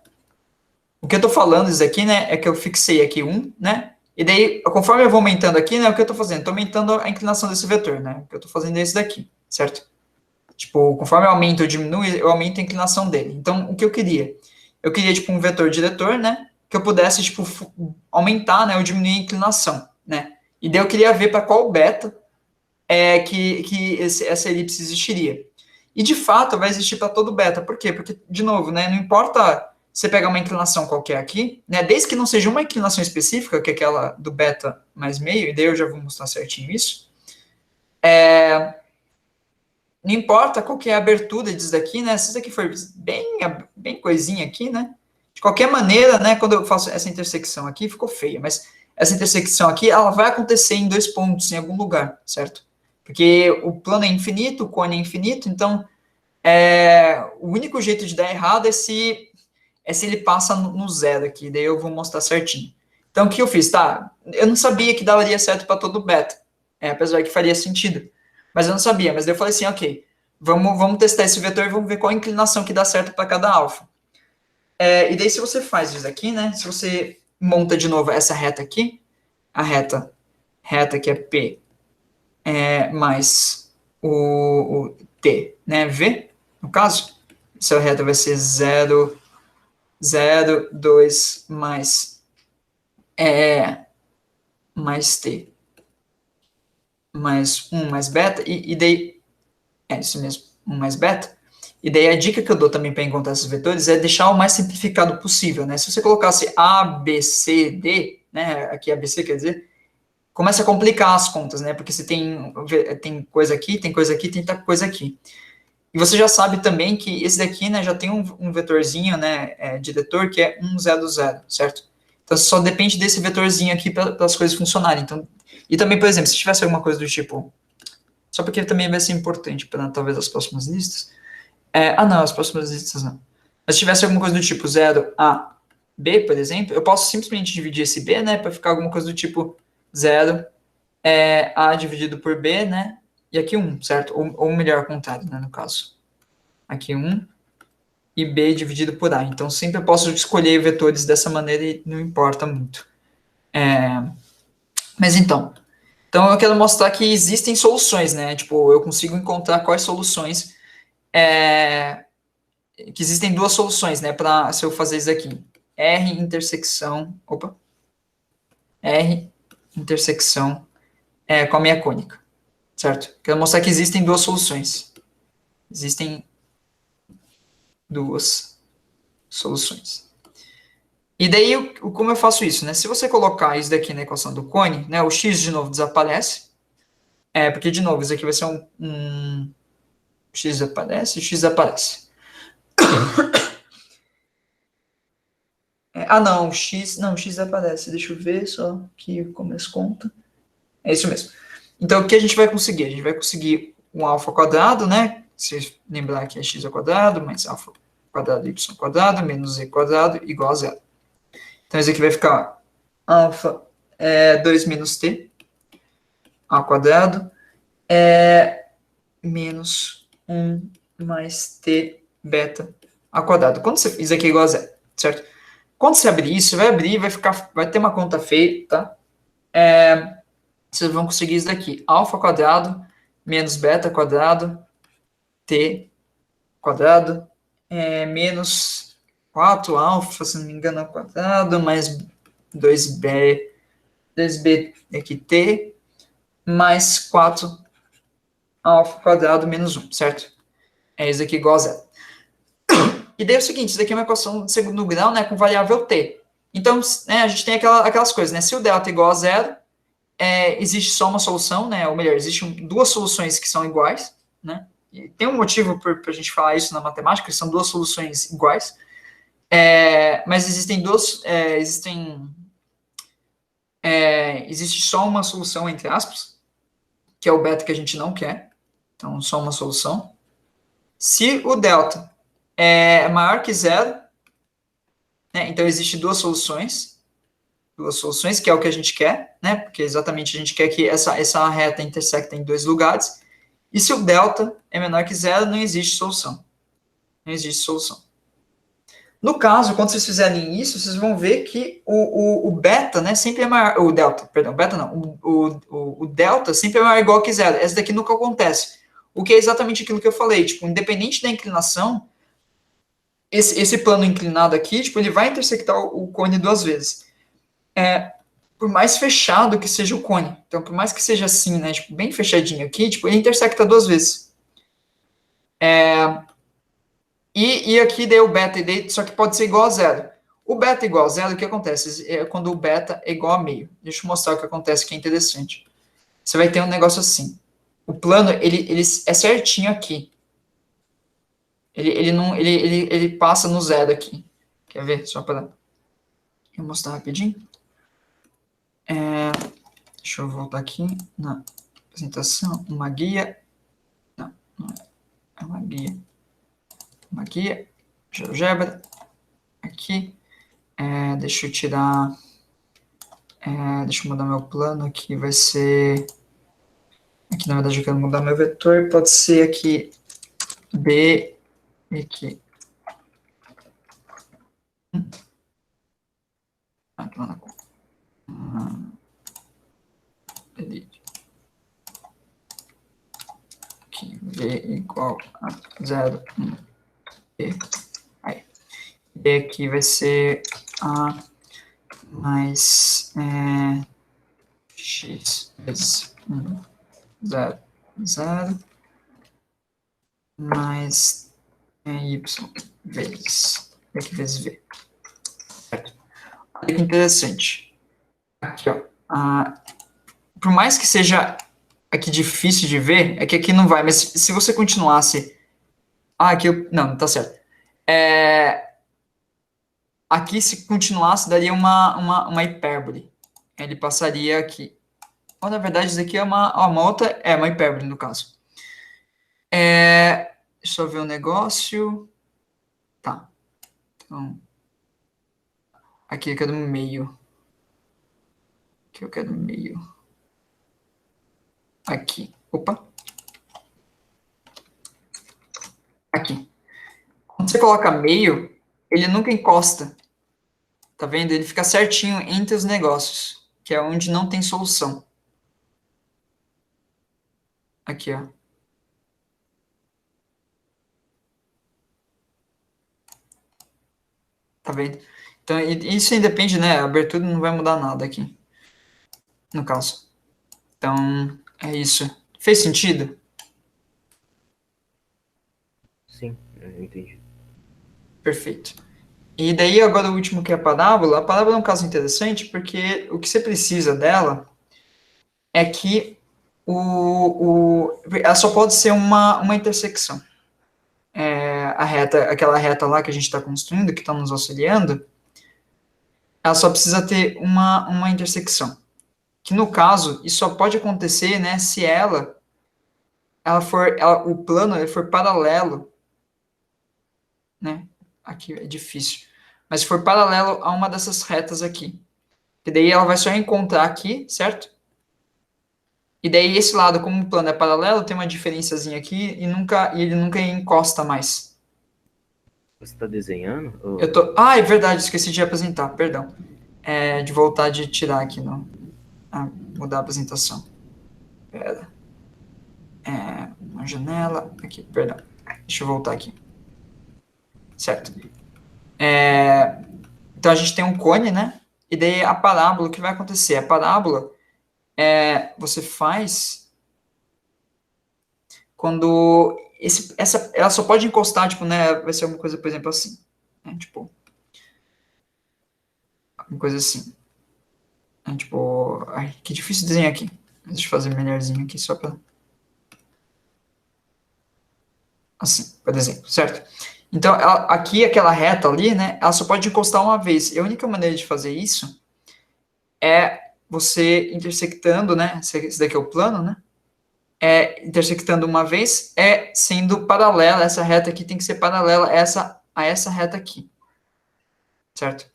o que eu tô falando isso aqui, né, é que eu fixei aqui 1, né, e daí, conforme eu vou aumentando aqui, né, o que eu tô fazendo? Tô aumentando a inclinação desse vetor, né, o que eu tô fazendo é esse daqui, certo? Tipo, conforme eu aumento ou diminuo, eu aumento a inclinação dele. Então, o que eu queria? Eu queria, tipo, um vetor diretor, né, que eu pudesse, tipo, aumentar, né, ou diminuir a inclinação, né, e daí eu queria ver para qual beta essa elipse existiria. E, de fato, vai existir para todo beta. Por quê? Porque, de novo, né, não importa você pegar uma inclinação qualquer aqui, né, desde que não seja uma inclinação específica, que é aquela do beta mais meio, e daí eu já vou mostrar certinho isso, não importa qual que é a abertura disso daqui, né, se isso aqui for bem coisinha aqui, né, de qualquer maneira, né, quando eu faço essa intersecção aqui, ficou feia, mas essa intersecção aqui, ela vai acontecer em dois pontos, em algum lugar, certo? Porque o plano é infinito, o cone é infinito, então o único jeito de dar errado é se ele passa no zero aqui, daí eu vou mostrar certinho. Então, o que eu fiz? Tá, eu não sabia que daria certo para todo beta, apesar que faria sentido, mas eu não sabia, mas daí eu falei assim, ok, vamos testar esse vetor e vamos ver qual a inclinação que dá certo para cada alfa. E daí, se você faz isso aqui, né, se você monta de novo essa reta aqui, a reta que é P, mais o T, né, V, no caso, essa reta vai ser 0, 0, 2, mais T, mais 1 mais beta, e daí, isso mesmo, 1 mais beta, e daí a dica que eu dou também para encontrar esses vetores é deixar o mais simplificado possível, né, se você colocasse A, B, C, D, né, aqui ABC quer dizer, começa a complicar as contas, né, porque você tem coisa aqui, tem coisa aqui, tem coisa aqui. E você já sabe também que esse daqui, né, já tem um vetorzinho, né, diretor, que é 1, 0, 0, certo? Então, só depende desse vetorzinho aqui para as coisas funcionarem. Então, e também, por exemplo, se tivesse alguma coisa do tipo, só porque também vai ser importante para talvez as próximas listas. Não, as próximas listas não. Mas se tivesse alguma coisa do tipo 0 a b, por exemplo, eu posso simplesmente dividir esse b, né, para ficar alguma coisa do tipo 0 a dividido por b, né, e aqui 1, certo? Ou melhor, ao contrário, né, no caso. Aqui 1 e b dividido por a. Então, sempre eu posso escolher vetores dessa maneira e não importa muito. Mas então eu quero mostrar que existem soluções, né? Tipo, eu consigo encontrar quais soluções, que existem duas soluções, né? Para se eu fazer isso aqui. R intersecção com a minha cônica, certo? Quero mostrar que existem duas soluções. Existem duas soluções. E daí, como eu faço isso, né? Se você colocar isso daqui na equação do cone, né, o x de novo desaparece, porque, de novo, isso aqui vai ser X aparece, X aparece. Não, X aparece. Deixa eu ver só que começo conta. É isso mesmo. Então, o que a gente vai conseguir? A gente vai conseguir um alfa quadrado, né? Se lembrar que é x ao quadrado, mais alfa quadrado, y quadrado, menos z quadrado, igual a zero. Então, isso aqui vai ficar alfa 2 menos t ao quadrado menos 1 mais t beta ao quadrado. Isso aqui é igual a zero, certo? Quando você abrir isso, vai abrir e vai ter uma conta feita, tá? Vocês vão conseguir isso daqui. Alfa quadrado menos beta quadrado, t quadrado, menos 4 alfa, se não me engano, ao quadrado, mais 2b aqui, t, mais 4 alfa quadrado menos 1, certo? É isso aqui igual a zero. E daí é o seguinte, isso daqui é uma equação de segundo grau, né, com variável t. Então, né, a gente tem aquelas coisas, né? Se o delta é igual a zero, existe só uma solução, né? Ou melhor, existem duas soluções que são iguais, né? E tem um motivo para a gente falar isso na matemática, que são duas soluções iguais. Mas existe só uma solução, entre aspas, que é o beta que a gente não quer. Então, só uma solução. Se o delta é maior que zero, né? Então, existem duas soluções, que é o que a gente quer, né? Porque exatamente a gente quer que essa reta intersecta em dois lugares. E se o delta é menor que zero, não existe solução. Não existe solução. No caso, quando vocês fizerem isso, vocês vão ver que o beta, né, sempre é maior. O delta, perdão, beta não. O delta sempre é maior ou igual que zero. Essa daqui nunca acontece. O que é exatamente aquilo que eu falei. Tipo, independente da inclinação, esse plano inclinado aqui, tipo, ele vai intersectar o cone duas vezes. Por mais fechado que seja o cone. Então, por mais que seja assim, né, tipo, bem fechadinho aqui, tipo, ele intersecta duas vezes. E aqui deu o beta, só que pode ser igual a zero. O beta igual a zero, o que acontece? É quando o beta é igual a meio. Deixa eu mostrar o que acontece, que é interessante. Você vai ter um negócio assim. O plano, ele é certinho aqui. Ele passa no zero aqui. Quer ver? Só para eu mostrar rapidinho. Deixa eu voltar aqui na apresentação. Uma guia. Não é uma guia. Uma guia. GeoGebra. Aqui. Deixa eu tirar. Deixa eu mudar meu plano aqui. Vai ser. Aqui, na verdade, eu quero mudar meu vetor. Pode ser aqui. B. Aqui. Aqui lá na cor. Aqui. V igual a 0. B. Aí. B aqui vai ser A mais X vezes 1, 0, 0, mais Y vezes, aqui vezes V. Certo. Olha que interessante. Aqui, ó. Por mais que seja aqui difícil de ver, é que aqui não vai, mas se você continuasse... aqui eu... Não, tá certo. Aqui, se continuasse, daria uma hipérbole. Ele passaria aqui. Ou, na verdade, isso aqui é uma outra... uma hipérbole, no caso. Deixa eu ver um negócio. Tá. Então, aqui eu quero no meio. Aqui eu quero no meio. Aqui. Opa. Aqui. Quando você coloca meio, ele nunca encosta. Tá vendo? Ele fica certinho entre os negócios, que é onde não tem solução. Aqui, ó. Tá vendo? Então, isso independe, né? A abertura não vai mudar nada aqui. No caso. Então, é isso. Fez sentido? Sim, eu entendi. Perfeito. E daí, agora o último que é a parábola. A parábola é um caso interessante porque o que você precisa dela é que ela só pode ser uma intersecção. Aquela reta lá que a gente está construindo, que está nos auxiliando, ela só precisa ter uma intersecção. Que no caso, isso só pode acontecer, né, se o plano ele for paralelo, né? Aqui é difícil. Mas se for paralelo a uma dessas retas aqui. Que daí ela vai só encontrar aqui, certo? E daí esse lado, como o plano é paralelo, tem uma diferençazinha aqui e ele nunca encosta mais. Você está desenhando? Ou- É verdade, esqueci de apresentar, perdão. De voltar de tirar aqui, não. Mudar a apresentação. Pera. Uma janela. Aqui, perdão. Deixa eu voltar aqui. Certo. Então a gente tem um cone, né? E daí a parábola, o que vai acontecer? A parábola, você faz quando ela só pode encostar, tipo, né? Vai ser alguma coisa, por exemplo, assim. Né, tipo, uma coisa assim. Tipo, ai, que difícil desenhar aqui. Deixa eu fazer melhorzinho aqui só pra. Assim, por exemplo, certo? Então, aqui, aquela reta ali, né? Ela só pode encostar uma vez. E a única maneira de fazer isso é você intersectando, né? Esse daqui é o plano, né? Intersectando uma vez, sendo paralela, essa reta aqui tem que ser paralela a essa reta aqui, certo?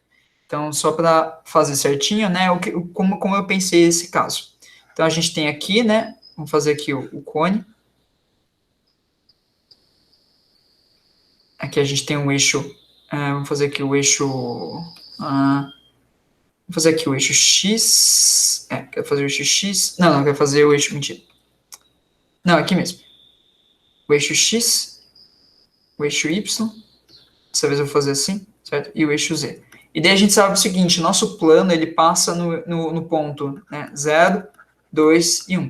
Então, só para fazer certinho, né, como eu pensei esse caso. Então, a gente tem aqui, né, vamos fazer aqui o cone. Aqui a gente tem um eixo, vamos fazer aqui o eixo, vamos fazer aqui o eixo X, quero fazer o eixo X, não, quero fazer o eixo, mentira. Não, aqui mesmo. O eixo X, o eixo Y, dessa vez eu vou fazer assim, certo? E o eixo Z. E daí a gente sabe o seguinte, nosso plano, ele passa no ponto, né, 0, 2 e 1.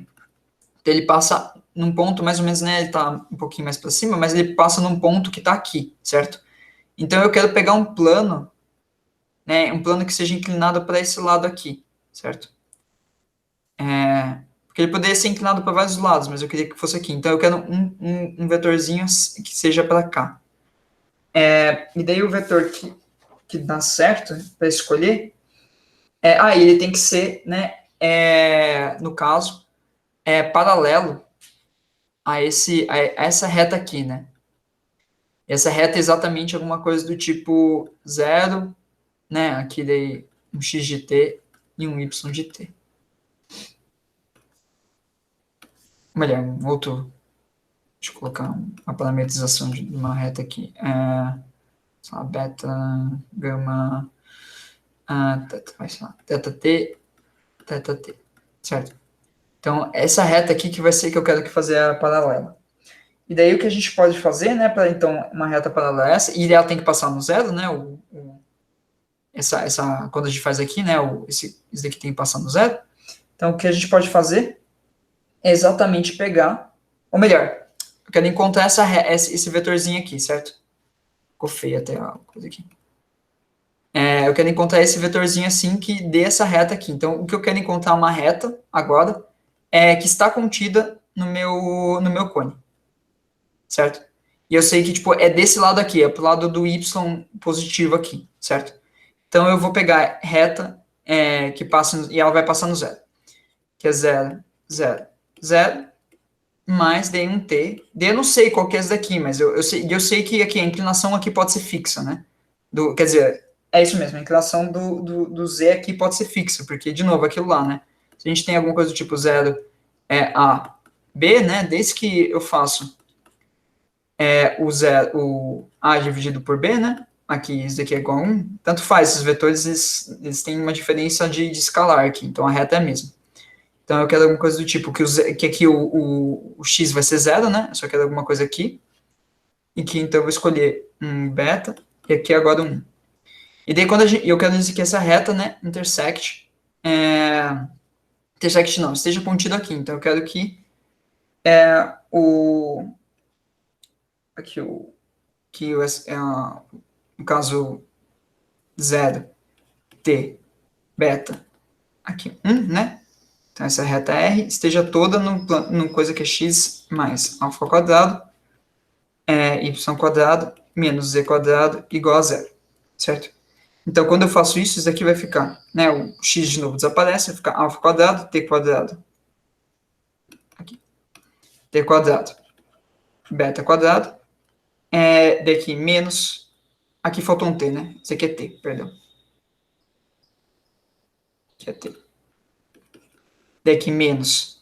Então, ele passa num ponto mais ou menos, né, ele tá um pouquinho mais para cima, mas ele passa num ponto que tá aqui, certo? Então, eu quero pegar um plano, né, um plano que seja inclinado para esse lado aqui, certo? Porque ele poderia ser inclinado para vários lados, mas eu queria que fosse aqui. Então, eu quero um vetorzinho que seja para cá. E daí o vetor que dá certo para escolher, ele tem que ser, né, no caso, paralelo a essa reta aqui, né? Essa reta é exatamente alguma coisa do tipo 0, né? Aqui daí um x de t e um y de t. Melhor, um outro. Deixa eu colocar uma parametrização de uma reta aqui. Sei lá, beta, gama, teta t, teta t, certo? Então, essa reta aqui que vai ser que eu quero que fazer a paralela. E daí o que a gente pode fazer, né, para então uma reta paralela a essa, e ela tem que passar no zero, né, quando a gente faz aqui, né, esse daqui tem que passar no zero. Então, o que a gente pode fazer é exatamente pegar, ou melhor, eu quero encontrar esse vetorzinho aqui, certo? Ficou feio até a coisa aqui. Eu quero encontrar esse vetorzinho assim que dê essa reta aqui. Então, o que eu quero encontrar é uma reta agora que está contida no meu cone, certo? E eu sei que tipo é desse lado aqui, é pro lado do y positivo aqui, certo? Então eu vou pegar reta que passa e ela vai passar no zero, que é 0, 0, 0, mais d um t. D eu não sei qual que é esse daqui, mas eu sei que aqui a inclinação aqui pode ser fixa, né? Quer dizer, é isso mesmo, a inclinação do z aqui pode ser fixa, porque, de novo, aquilo lá, né? Se a gente tem alguma coisa do tipo 0 a b, né? Desde que eu faço o a dividido por b, né? Aqui, isso daqui é igual a 1. Tanto faz, esses vetores, eles têm uma diferença de escalar aqui, então a reta é a mesma. Então eu quero alguma coisa do tipo, que aqui o x vai ser 0, né? Eu só quero alguma coisa aqui. E que então eu vou escolher um beta, e aqui agora 1. E daí eu quero dizer que essa reta, né, intersect não, esteja contido aqui. Então eu quero que no caso 0, t, beta, aqui 1, né? Então, essa reta R esteja toda no coisa que é x mais alfa ao quadrado, y quadrado, menos z quadrado, igual a zero, certo? Então, quando eu faço isso, isso daqui vai ficar, né, o x de novo desaparece, vai ficar alfa quadrado, t quadrado, aqui, t quadrado, beta quadrado, daqui menos, aqui faltou um t, né, isso aqui é t, perdão. Aqui é t. Daqui menos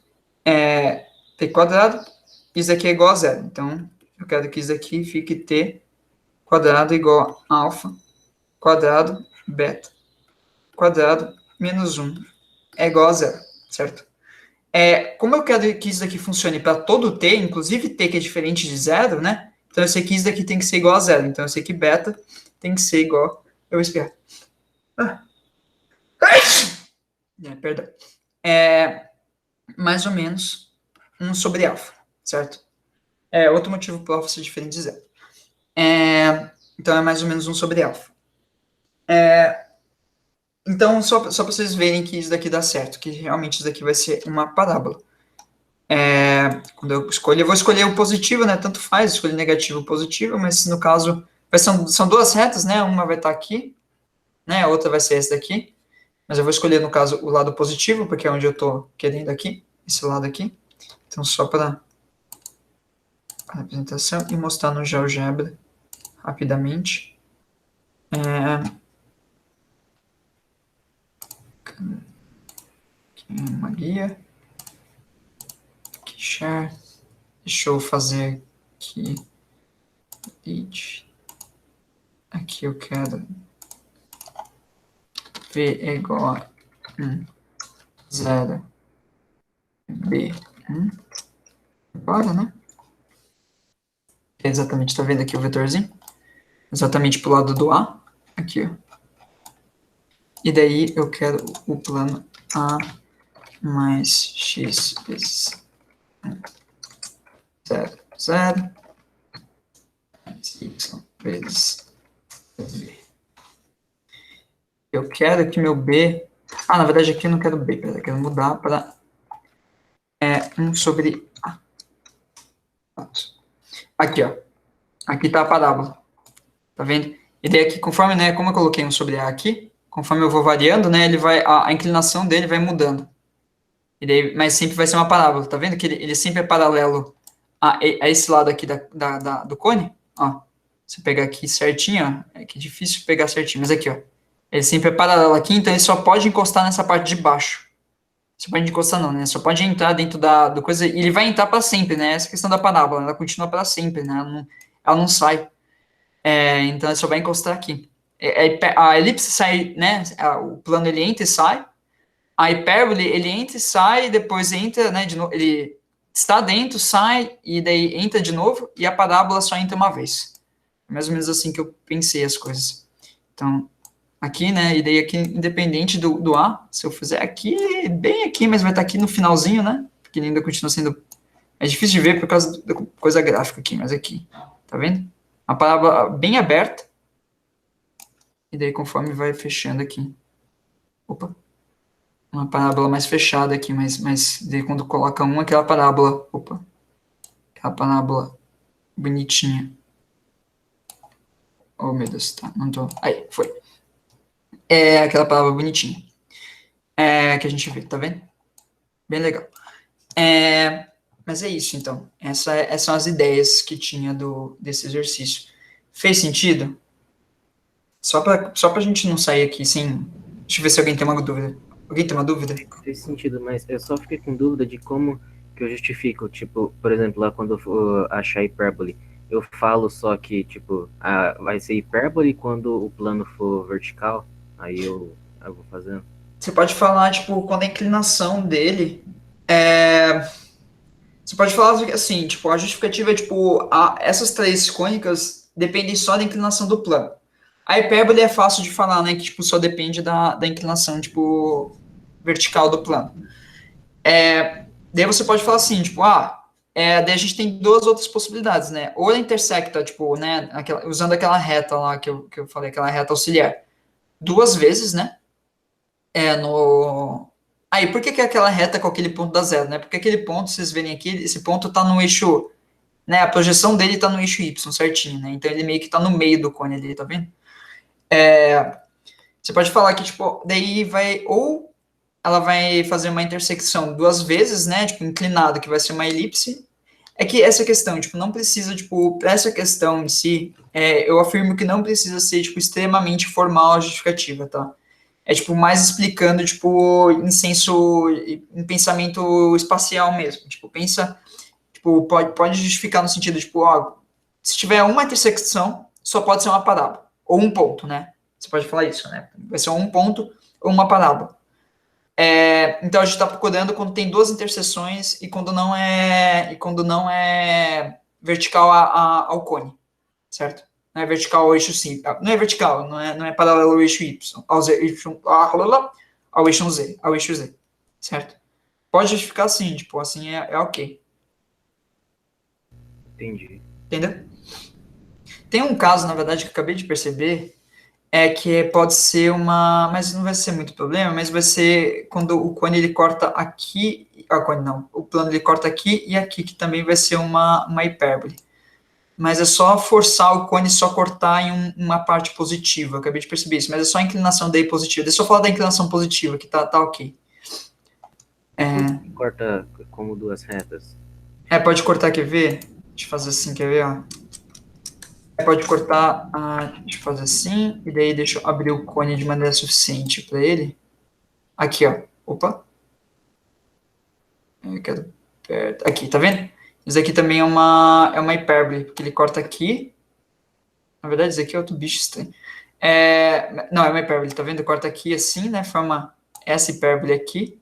t quadrado, isso aqui é igual a zero, então eu quero que isso aqui fique t quadrado igual a alfa quadrado beta quadrado menos 1 é igual a zero, certo? Como eu quero que isso daqui funcione para todo t, inclusive t que é diferente de zero, né? Então eu sei que isso daqui tem que ser igual a zero, então eu sei que beta tem que ser igual, eu vou espirrar. Perdão. Mais ou menos 1 sobre alfa, certo? Outro motivo para alfa ser diferente de zero. Então é mais ou menos 1 sobre alfa. Então, só para vocês verem que isso daqui dá certo, que realmente isso daqui vai ser uma parábola. Quando eu escolher, eu vou escolher o positivo, né? Tanto faz, escolher negativo ou positivo, mas no caso, são duas retas, né? Uma vai estar aqui, né? A outra vai ser essa daqui. Mas eu vou escolher, no caso, o lado positivo, porque é onde eu estou querendo aqui, esse lado aqui. Então, só para a apresentação e mostrar no GeoGebra rapidamente. Aqui uma guia. Aqui, share. Deixa eu fazer aqui. Aqui eu quero V é igual a 1, 0, B, 1. Agora, né? Exatamente, tá vendo aqui o vetorzinho? Exatamente pro lado do A. Aqui, ó. E daí eu quero o plano A mais x vezes 0, 0, mais y vezes b. Eu quero que meu b... na verdade aqui eu não quero b, eu quero mudar para 1 sobre a. Aqui, ó. Aqui tá a parábola. Tá vendo? E daí aqui, conforme, né, como eu coloquei 1 sobre a aqui, conforme eu vou variando, né, ele vai, a inclinação dele vai mudando. E daí, mas sempre vai ser uma parábola, tá vendo? Que ele sempre é paralelo a esse lado aqui do cone, ó. Se eu pegar aqui certinho, ó, é que é difícil pegar certinho, mas aqui, ó. Ele sempre é paralelo aqui, então ele só pode encostar nessa parte de baixo. Só pode encostar não, né? Só pode entrar dentro do coisa, e ele vai entrar para sempre, né? Essa questão da parábola, ela continua para sempre, né? Ela não sai. Então ele só vai encostar aqui. A elipse sai, né? O plano ele entra e sai. A hipérbole ele entra e sai, depois entra, né? De novo, ele está dentro, sai e daí entra de novo. E a parábola só entra uma vez. É mais ou menos assim que eu pensei as coisas. Então aqui, né? E daí aqui, independente do A, se eu fizer aqui, bem aqui, mas vai estar aqui no finalzinho, né? Porque ele ainda continua sendo. É difícil de ver por causa da coisa gráfica aqui, mas aqui. Tá vendo? A parábola bem aberta. E daí conforme vai fechando aqui. Opa. Uma parábola mais fechada aqui, mas daí quando coloca aquela parábola. Opa. Aquela parábola bonitinha. Oh, meu Deus, tá. Não tô. Aí, foi. Aquela parábola bonitinha. Que a gente vê, tá vendo? Bem legal. Mas é isso, então. Essas são as ideias que tinha desse exercício. Fez sentido? Só pra gente não sair aqui sem... Deixa eu ver se alguém tem uma dúvida. Alguém tem uma dúvida? Fez sentido, mas eu só fiquei com dúvida de como que eu justifico. Tipo, por exemplo, lá quando eu for achar hipérbole, eu falo só que, tipo, vai ser hipérbole quando o plano for vertical, aí eu vou fazendo. Você pode falar, tipo, quando a inclinação dele Você pode falar assim, tipo, a justificativa é, tipo, essas três cônicas dependem só da inclinação do plano. A hipérbole é fácil de falar, né, que, tipo, só depende da inclinação, tipo, vertical do plano. Daí você pode falar assim, tipo, daí a gente tem duas outras possibilidades, né, ou ela intersecta, tipo, né, usando aquela reta lá que eu falei, aquela reta auxiliar, duas vezes, né, Aí, por que que é aquela reta com aquele ponto dá zero, né? Porque aquele ponto, vocês verem aqui, esse ponto está no eixo, né? A projeção dele está no eixo Y, certinho, né? Então ele meio que está no meio do cone ali, tá vendo? Você pode falar que, tipo, daí vai, ou ela vai fazer uma intersecção duas vezes, né? Tipo, inclinado, que vai ser uma elipse. É que essa questão, tipo, não precisa, tipo, para essa questão em si, eu afirmo que não precisa ser, tipo, extremamente formal a justificativa, tá? É, tipo, mais explicando, tipo, em pensamento espacial mesmo. Tipo, pensa, tipo, pode justificar no sentido, tipo, ó, se tiver uma intersecção, só pode ser uma parábola. Ou um ponto, né? Você pode falar isso, né? Vai ser um ponto ou uma parábola. Então a gente está procurando quando tem duas interseções e quando não é vertical ao cone, certo? Não é vertical ao eixo sim, não é vertical, não é paralelo ao eixo Y, ao eixo Z, certo? Pode justificar assim, tipo, assim é ok, Entendi. entendeu? Tem um caso, na verdade, que eu acabei de perceber, que pode ser mas não vai ser muito problema, mas vai ser quando o cone ele corta aqui, cone não, o plano ele corta aqui e aqui, que também vai ser uma hipérbole. Mas é só forçar o cone só cortar em uma parte positiva, eu acabei de perceber isso, mas é só a inclinação daí positiva. Deixa eu falar da inclinação positiva, que tá ok. Corta como duas retas. Pode cortar, quer ver? Deixa eu fazer assim, quer ver, ó? Pode cortar, deixa eu fazer assim, e daí deixa eu abrir o cone de maneira suficiente para ele. Aqui, ó. Opa. Eu quero perto. Aqui, tá vendo? Isso aqui também é uma hipérbole, porque ele corta aqui. Na verdade, isso aqui é outro bicho estranho. Não, é uma hipérbole, tá vendo? Corta aqui assim, né? Forma essa hipérbole aqui.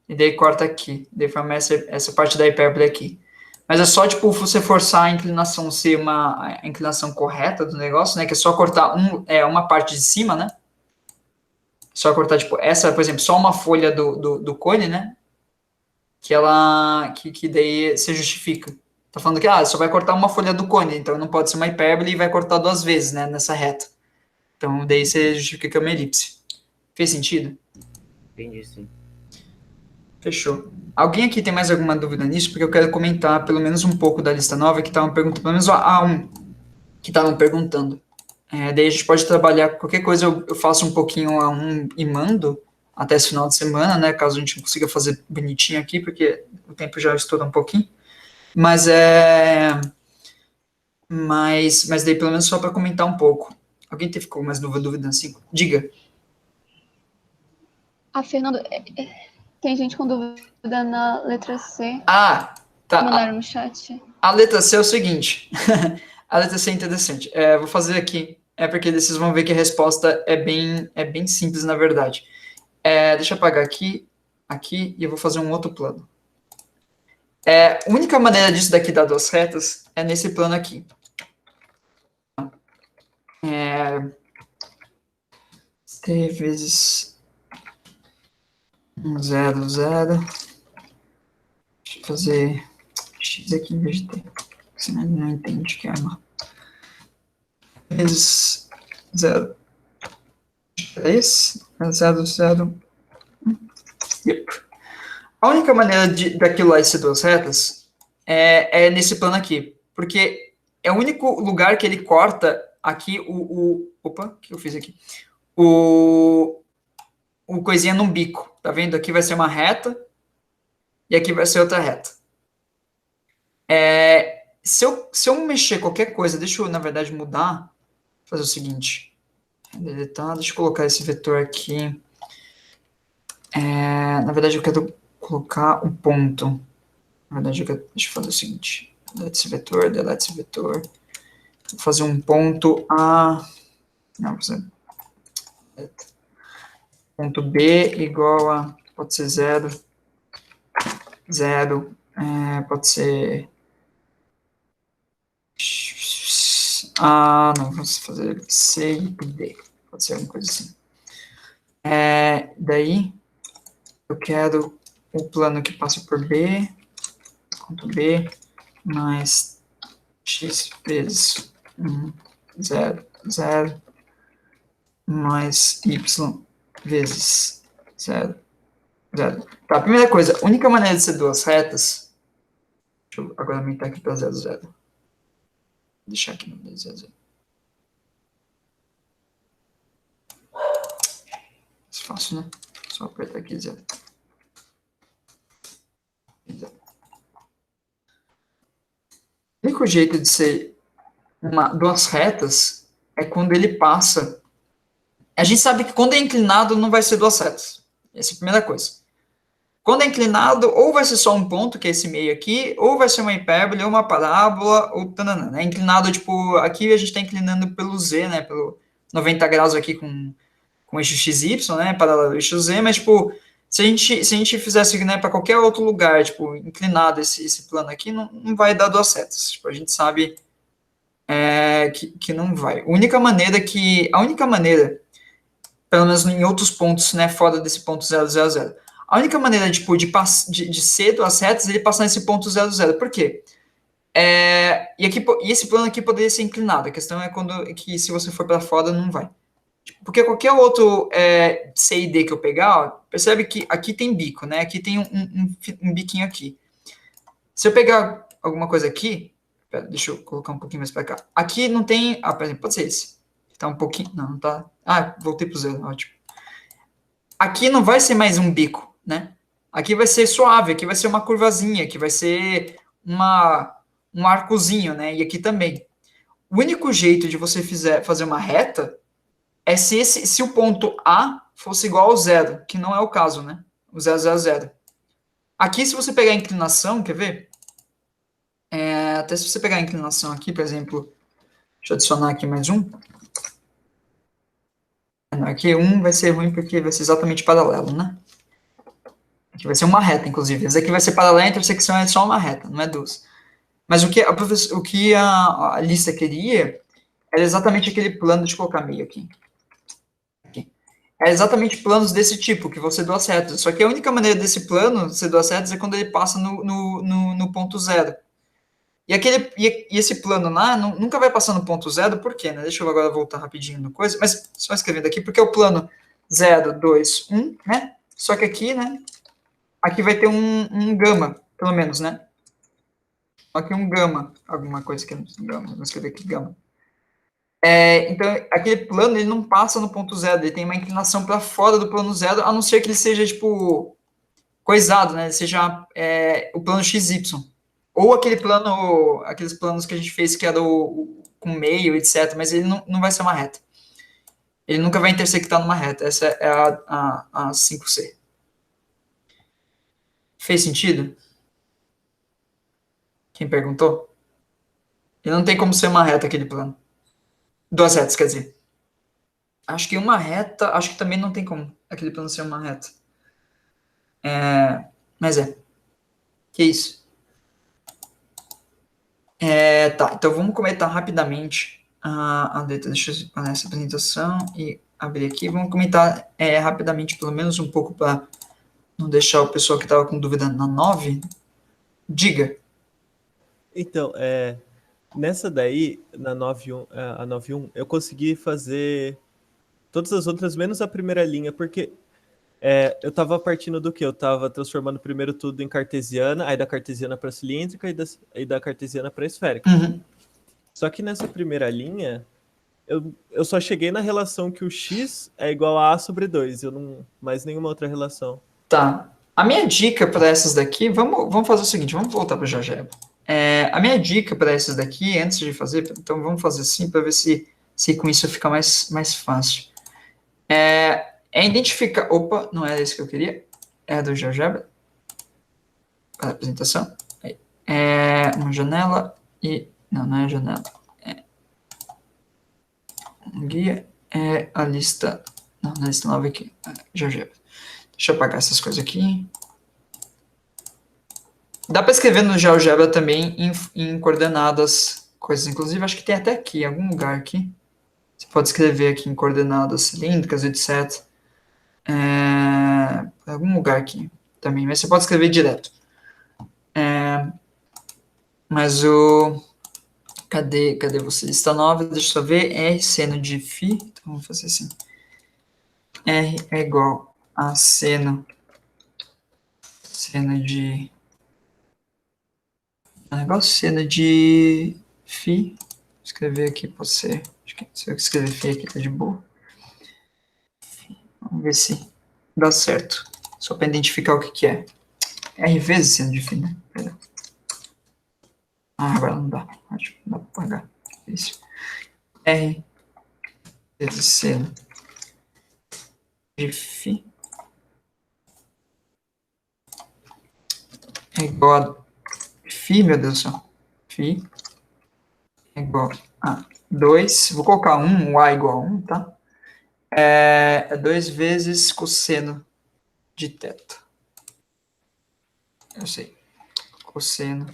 E daí corta aqui. Daí forma essa parte da hipérbole aqui. Mas é só, tipo, você forçar a inclinação ser a inclinação correta do negócio, né? Que é só cortar uma parte de cima, né? Só cortar, tipo, essa, por exemplo, só uma folha do cone, né? Que daí se justifica. Tá falando que, só vai cortar uma folha do cone, então não pode ser uma hipérbole e vai cortar duas vezes, né, nessa reta. Então, daí você justifica que é uma elipse. Fez sentido? Entendi, sim. Fechou. Alguém aqui tem mais alguma dúvida nisso? Porque eu quero comentar pelo menos um pouco da lista nova que estavam perguntando, pelo menos que estavam perguntando. Daí a gente pode trabalhar qualquer coisa, eu faço um pouquinho a um e mando até esse final de semana, né? Caso a gente não consiga fazer bonitinho aqui, porque o tempo já estoura um pouquinho. Mas Mas daí pelo menos só para comentar um pouco. Alguém ficou mais dúvida assim? Diga. Fernando, tem gente com dúvida na letra C. Tá. Mandaram no chat. A letra C é o seguinte. A letra C é interessante. Vou fazer aqui. Porque vocês vão ver que a resposta é bem simples, na verdade. Deixa eu apagar aqui, e eu vou fazer um outro plano. A única maneira disso daqui dar duas retas é nesse plano aqui. T vezes 0, 0. Deixa eu fazer x aqui em vez de t. Senão ele não entende que é uma. Vezes 0. 3, 0, 0. Yep. A única maneira daquilo lá ser duas retas é nesse plano aqui. Porque é o único lugar que ele corta aqui opa, o que eu fiz aqui? O coisinha num bico. Tá vendo? Aqui vai ser uma reta e aqui vai ser outra reta. Se eu mexer qualquer coisa, deixa eu, na verdade, mudar, fazer o seguinte. Deletar, deixa eu colocar esse vetor aqui. Na verdade, eu quero colocar um ponto. Na verdade, deixa eu fazer o seguinte. Delete esse vetor. Vou fazer um ponto A. Não, vou fazer. Ponto B igual a. Pode ser 0. 0. Pode ser. Não, vamos fazer C e D. Pode ser alguma coisa assim. Daí, eu quero o plano que passa por B, ponto B, mais x vezes 1, 0, 0, mais y vezes 0, Zero. Tá, primeira coisa, a única maneira de ser duas retas... Deixa eu agora aumentar aqui para 0, 0. Vou deixar aqui no 0, 0. Mais fácil, né? Só apertar aqui 0. O único jeito de ser duas retas é quando ele passa. A gente sabe que quando é inclinado não vai ser duas retas. Essa é a primeira coisa. Quando é inclinado, ou vai ser só um ponto, que é esse meio aqui, ou vai ser uma hipérbole, ou uma parábola, ou tanana, né? Inclinado, tipo, aqui a gente está inclinando pelo Z, né? Pelo 90 graus aqui com eixo XY, né? Paralelo ao eixo Z, mas, tipo, se a gente fizesse, né, para qualquer outro lugar, tipo, inclinado esse plano aqui, não vai dar duas retas. Tipo, a gente sabe que não vai. A única maneira, pelo menos em outros pontos, né, fora desse ponto 0, 0, 0, a única maneira, tipo, de ser duas retas é ele passar nesse ponto 0, 0. Por quê? E esse plano aqui poderia ser inclinado. A questão é que se você for para fora, não vai. Porque qualquer outro C e D que eu pegar, ó, percebe que aqui tem bico, né? Aqui tem um biquinho aqui. Se eu pegar alguma coisa aqui, deixa eu colocar um pouquinho mais para cá. Aqui não tem, por exemplo, pode ser esse. Tá um pouquinho, não tá. Voltei pro 0, ótimo. Aqui não vai ser mais um bico, né? Aqui vai ser suave, aqui vai ser uma curvazinha, aqui vai ser um arcozinho, né? E aqui também. O único jeito de você fazer uma reta é se o ponto A fosse igual ao 0, que não é o caso, né? O 0, 0, 0. Aqui, se você pegar a inclinação, quer ver? Até se você pegar a inclinação aqui, por exemplo, deixa eu adicionar aqui mais um. Aqui vai ser ruim porque vai ser exatamente paralelo, né? Aqui vai ser uma reta, inclusive. Esse aqui vai ser paralelo, a intersecção é só uma reta, não é duas. Mas o que a lista queria era exatamente aquele plano, deixa eu colocar meio aqui. É exatamente planos desse tipo, que vão ser duas retas. Só que a única maneira desse plano ser duas retas é quando ele passa no ponto 0. E esse plano lá nunca vai passar no ponto 0, por quê? Né? Deixa eu agora voltar rapidinho no coisa, mas só escrevendo aqui, porque é o plano 0, 2, 1, né? Só que aqui, né? Aqui vai ter um gama, pelo menos, né? Aqui um gama, alguma coisa que é gama, vou escrever aqui gama. Então, aquele plano, ele não passa no ponto 0, ele tem uma inclinação para fora do plano 0, a não ser que ele seja, tipo, coisado, né? Ele seja o plano XY. Ou aqueles planos que a gente fez que era com meio, etc. Mas ele não vai ser uma reta. Ele nunca vai intersectar numa reta. Essa é a 5C. Fez sentido? Quem perguntou? Ele não tem como ser uma reta aquele plano. Duas retas, quer dizer. Acho que uma reta, acho que também não tem como aquele plano ser uma reta. Mas que isso? Tá, então vamos comentar rapidamente a letra. Deixa eu parar essa apresentação e abrir aqui. Vamos comentar rapidamente, pelo menos um pouco, para não deixar o pessoal que estava com dúvida na 9. Diga. Então, nessa daí, na 9.1, eu consegui fazer todas as outras, menos a primeira linha, porque eu estava partindo do quê? Eu estava transformando primeiro tudo em cartesiana, aí da cartesiana para cilíndrica e da cartesiana para esférica. Uhum. Só que nessa primeira linha, eu só cheguei na relação que o x é igual a sobre 2, eu não mais nenhuma outra relação. Tá. A minha dica para essas daqui, vamos fazer o seguinte, vamos voltar para o GeoGebra. A minha dica para essas daqui, antes de fazer, então vamos fazer assim para ver se com isso fica mais fácil. Identificar... Opa, não era isso que eu queria. É do GeoGebra. Para a apresentação. Uma janela e... Não é janela. Um guia. A lista... Não é a lista nova aqui. GeoGebra. Deixa eu apagar essas coisas aqui. Dá para escrever no GeoGebra também em coordenadas coisas. Inclusive, acho que tem até aqui, em algum lugar aqui. Você pode escrever aqui em coordenadas cilíndricas, etc. Em algum lugar aqui também, mas você pode escrever direto. Mas o... Cadê você? Lista 9, deixa eu só ver. R seno de φ. Então, vamos fazer assim. R é igual a seno Seno de... O negócio seno de φ. Vou escrever aqui pra você. Acho que se eu escrever φ aqui tá de boa. Vamos ver se dá certo. Só para identificar o que que é. R vezes seno de φ, né? Perdão. Ah, agora não dá. Acho que não dá para pagar. Isso. R vezes seno de φ é igual a φ, meu Deus do céu. Φ é igual a 2. Vou colocar 1, o A igual a 1, tá? É 2 vezes cosseno de θ. Eu sei. Cosseno.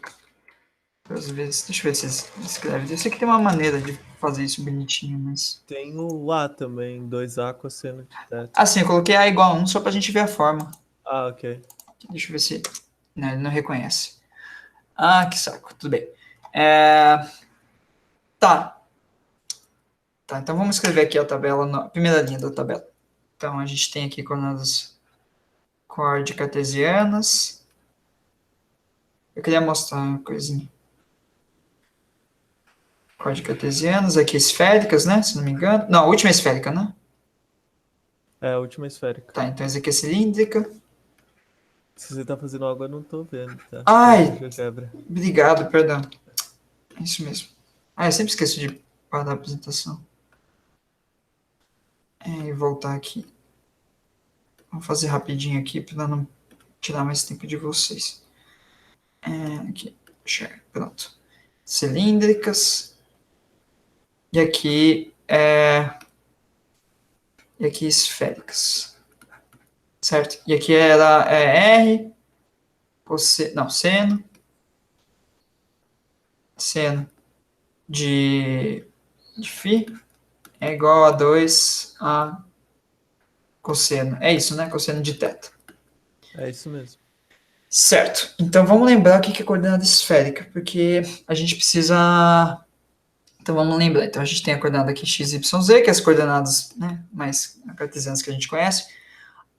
2 vezes. Deixa eu ver se escreve. Eu sei que tem uma maneira de fazer isso bonitinho, mas. Tem o A também, 2A cosseno de θ. Assim, eu coloquei A igual a 1 só pra gente ver a forma. Ah, ok. Deixa eu ver se. Não, ele não reconhece. Ah, que saco. Tudo bem. Tá. Tá, então vamos escrever aqui a tabela, a primeira linha da tabela. Então a gente tem aqui coordenadas cartesianas. Eu queria mostrar uma coisinha. Cartesianas, aqui esféricas, né? Se não me engano. Não, a última é esférica, né? É a última esférica. Tá, então essa aqui é cilíndrica. Se você tá fazendo algo, eu não tô vendo, tá? Ai! Quebra. Obrigado, perdão. É isso mesmo. Ah, eu sempre esqueço de parar a apresentação. E voltar aqui. Vou fazer rapidinho aqui para não tirar mais tempo de vocês. Aqui, share, pronto. Cilíndricas. E aqui esféricas. Certo? E aqui era R, seno de φ é igual a 2A cosseno. É isso, né? Cosseno de θ. É isso mesmo. Certo. Então vamos lembrar o que é coordenada esférica, porque a gente precisa. Então vamos lembrar. Então a gente tem a coordenada aqui x, y, z, que é as coordenadas, né, mais cartesianas que a gente conhece.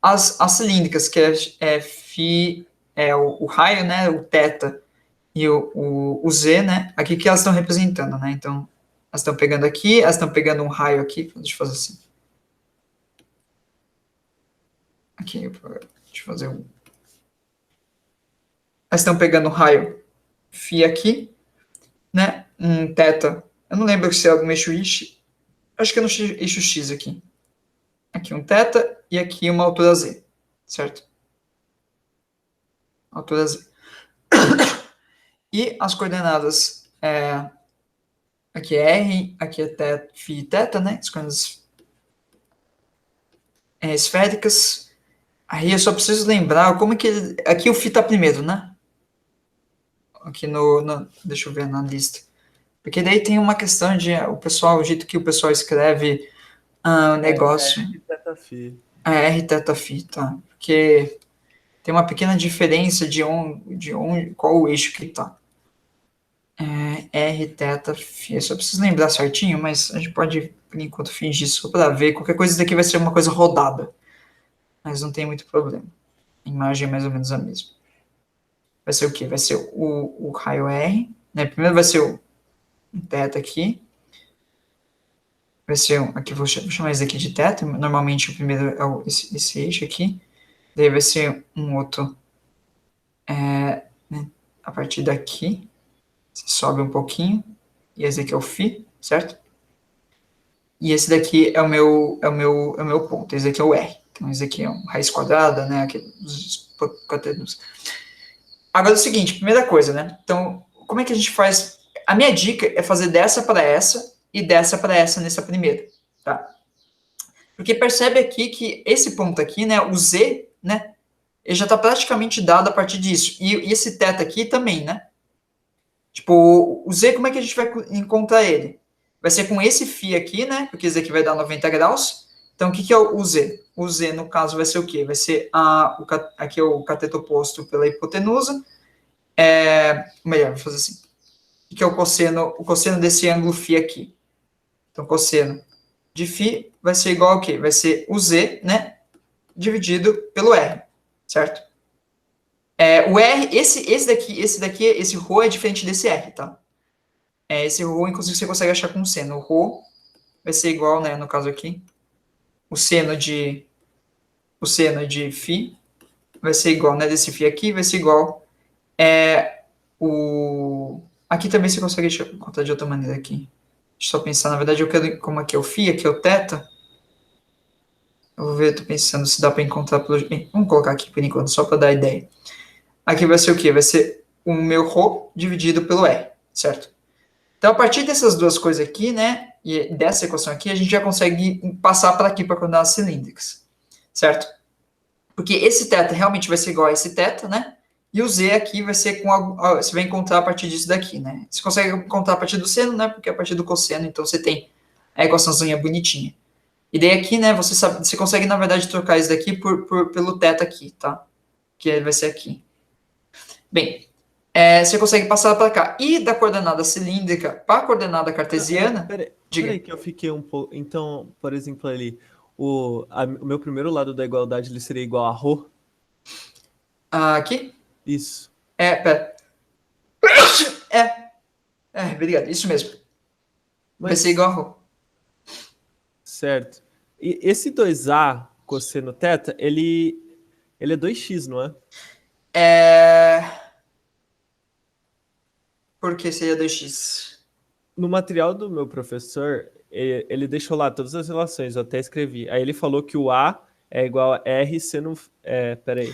As cilíndricas, que é φ, o raio, né, o θ e o z, né, aqui que elas estão representando, né, então elas estão pegando aqui, elas estão pegando um raio aqui, deixa eu fazer assim. Aqui, deixa eu fazer um. Elas estão pegando um raio φ aqui, né, um θ, eu não lembro se é algum eixo x, acho que é no eixo x aqui. Aqui um θ e aqui uma altura z, certo? Altura z. E as coordenadas, aqui é R, aqui é φ e θ, né? As coordenadas esféricas. Aí eu só preciso lembrar como é que aqui o φ está primeiro, né? Aqui deixa eu ver na lista. Porque daí tem uma questão de o jeito que o pessoal escreve o negócio. θφ. R θφ, tá? Porque tem uma pequena diferença de qual o eixo que tá. R θφ. Eu só preciso lembrar certinho, mas a gente pode, por enquanto, fingir só para ver. Qualquer coisa daqui vai ser uma coisa rodada. Mas não tem muito problema. A imagem é mais ou menos a mesma. Vai ser o quê? Vai ser o raio R. Né? Primeiro vai ser um θ aqui. Vai ser aqui, vou chamar esse aqui de θ. Normalmente o primeiro é esse eixo aqui. Daí vai ser um outro né, a partir daqui. Você sobe um pouquinho. E esse aqui é o φ, certo? E esse daqui é o meu ponto. Esse aqui é o R. Então esse aqui é uma raiz quadrada, né? Aqueles catenos. Agora é o seguinte, primeira coisa, né? Então, como é que a gente faz? A minha dica é fazer dessa para essa e dessa para essa nessa primeira, tá? Porque percebe aqui que esse ponto aqui, né? O Z, né? Ele já está praticamente dado a partir disso. E esse θ aqui também, né? Tipo, o Z, como é que a gente vai encontrar ele? Vai ser com esse φ aqui, né? Porque esse aqui vai dar 90 graus. Então, o que é o Z? O Z, no caso, vai ser o quê? Vai ser aqui é o cateto oposto pela hipotenusa. Melhor, vou fazer assim. O que é o cosseno desse ângulo φ aqui? Então, cosseno de φ vai ser igual ao quê? Vai ser o Z, né? Dividido pelo R, certo? O R, esse ρ é diferente desse R, tá? Esse ρ, inclusive, você consegue achar com seno. O ρ vai ser igual, né, no caso aqui, o seno de φ vai ser igual, né, desse φ aqui, vai ser igual Aqui também você consegue encontrar de outra maneira aqui. Deixa eu só pensar, na verdade eu quero, como aqui é o φ, aqui é o θ, eu vou ver, tô pensando se dá para encontrar pelo... Vamos colocar aqui por enquanto, só para dar ideia. Aqui vai ser o quê? Vai ser o meu ρ dividido pelo R, certo? Então, a partir dessas duas coisas aqui, né, e dessa equação aqui, a gente já consegue passar para aqui para coordenadas cilíndricas, certo? Porque esse θ realmente vai ser igual a esse θ, né? E o z aqui vai ser você vai encontrar a partir disso daqui, né? Você consegue encontrar a partir do seno, né? Porque é a partir do cosseno, então você tem a equaçãozinha bonitinha. E daí aqui, né, você consegue, na verdade, trocar isso daqui pelo θ aqui, tá? Que vai ser aqui. Bem, você consegue passar para cá. E da coordenada cilíndrica para a coordenada cartesiana... Peraí que eu fiquei um pouco... Então, por exemplo, ali, o meu primeiro lado da igualdade ele seria igual a ρ? Aqui? Isso. Pera. Obrigado, isso mesmo. Vai ser igual a ρ. Certo. E esse 2a cosseno θ, ele é 2x, não é? Por que seria 2x? No material do meu professor, ele deixou lá todas as relações, eu até escrevi. Aí ele falou que o A é igual a R seno... peraí.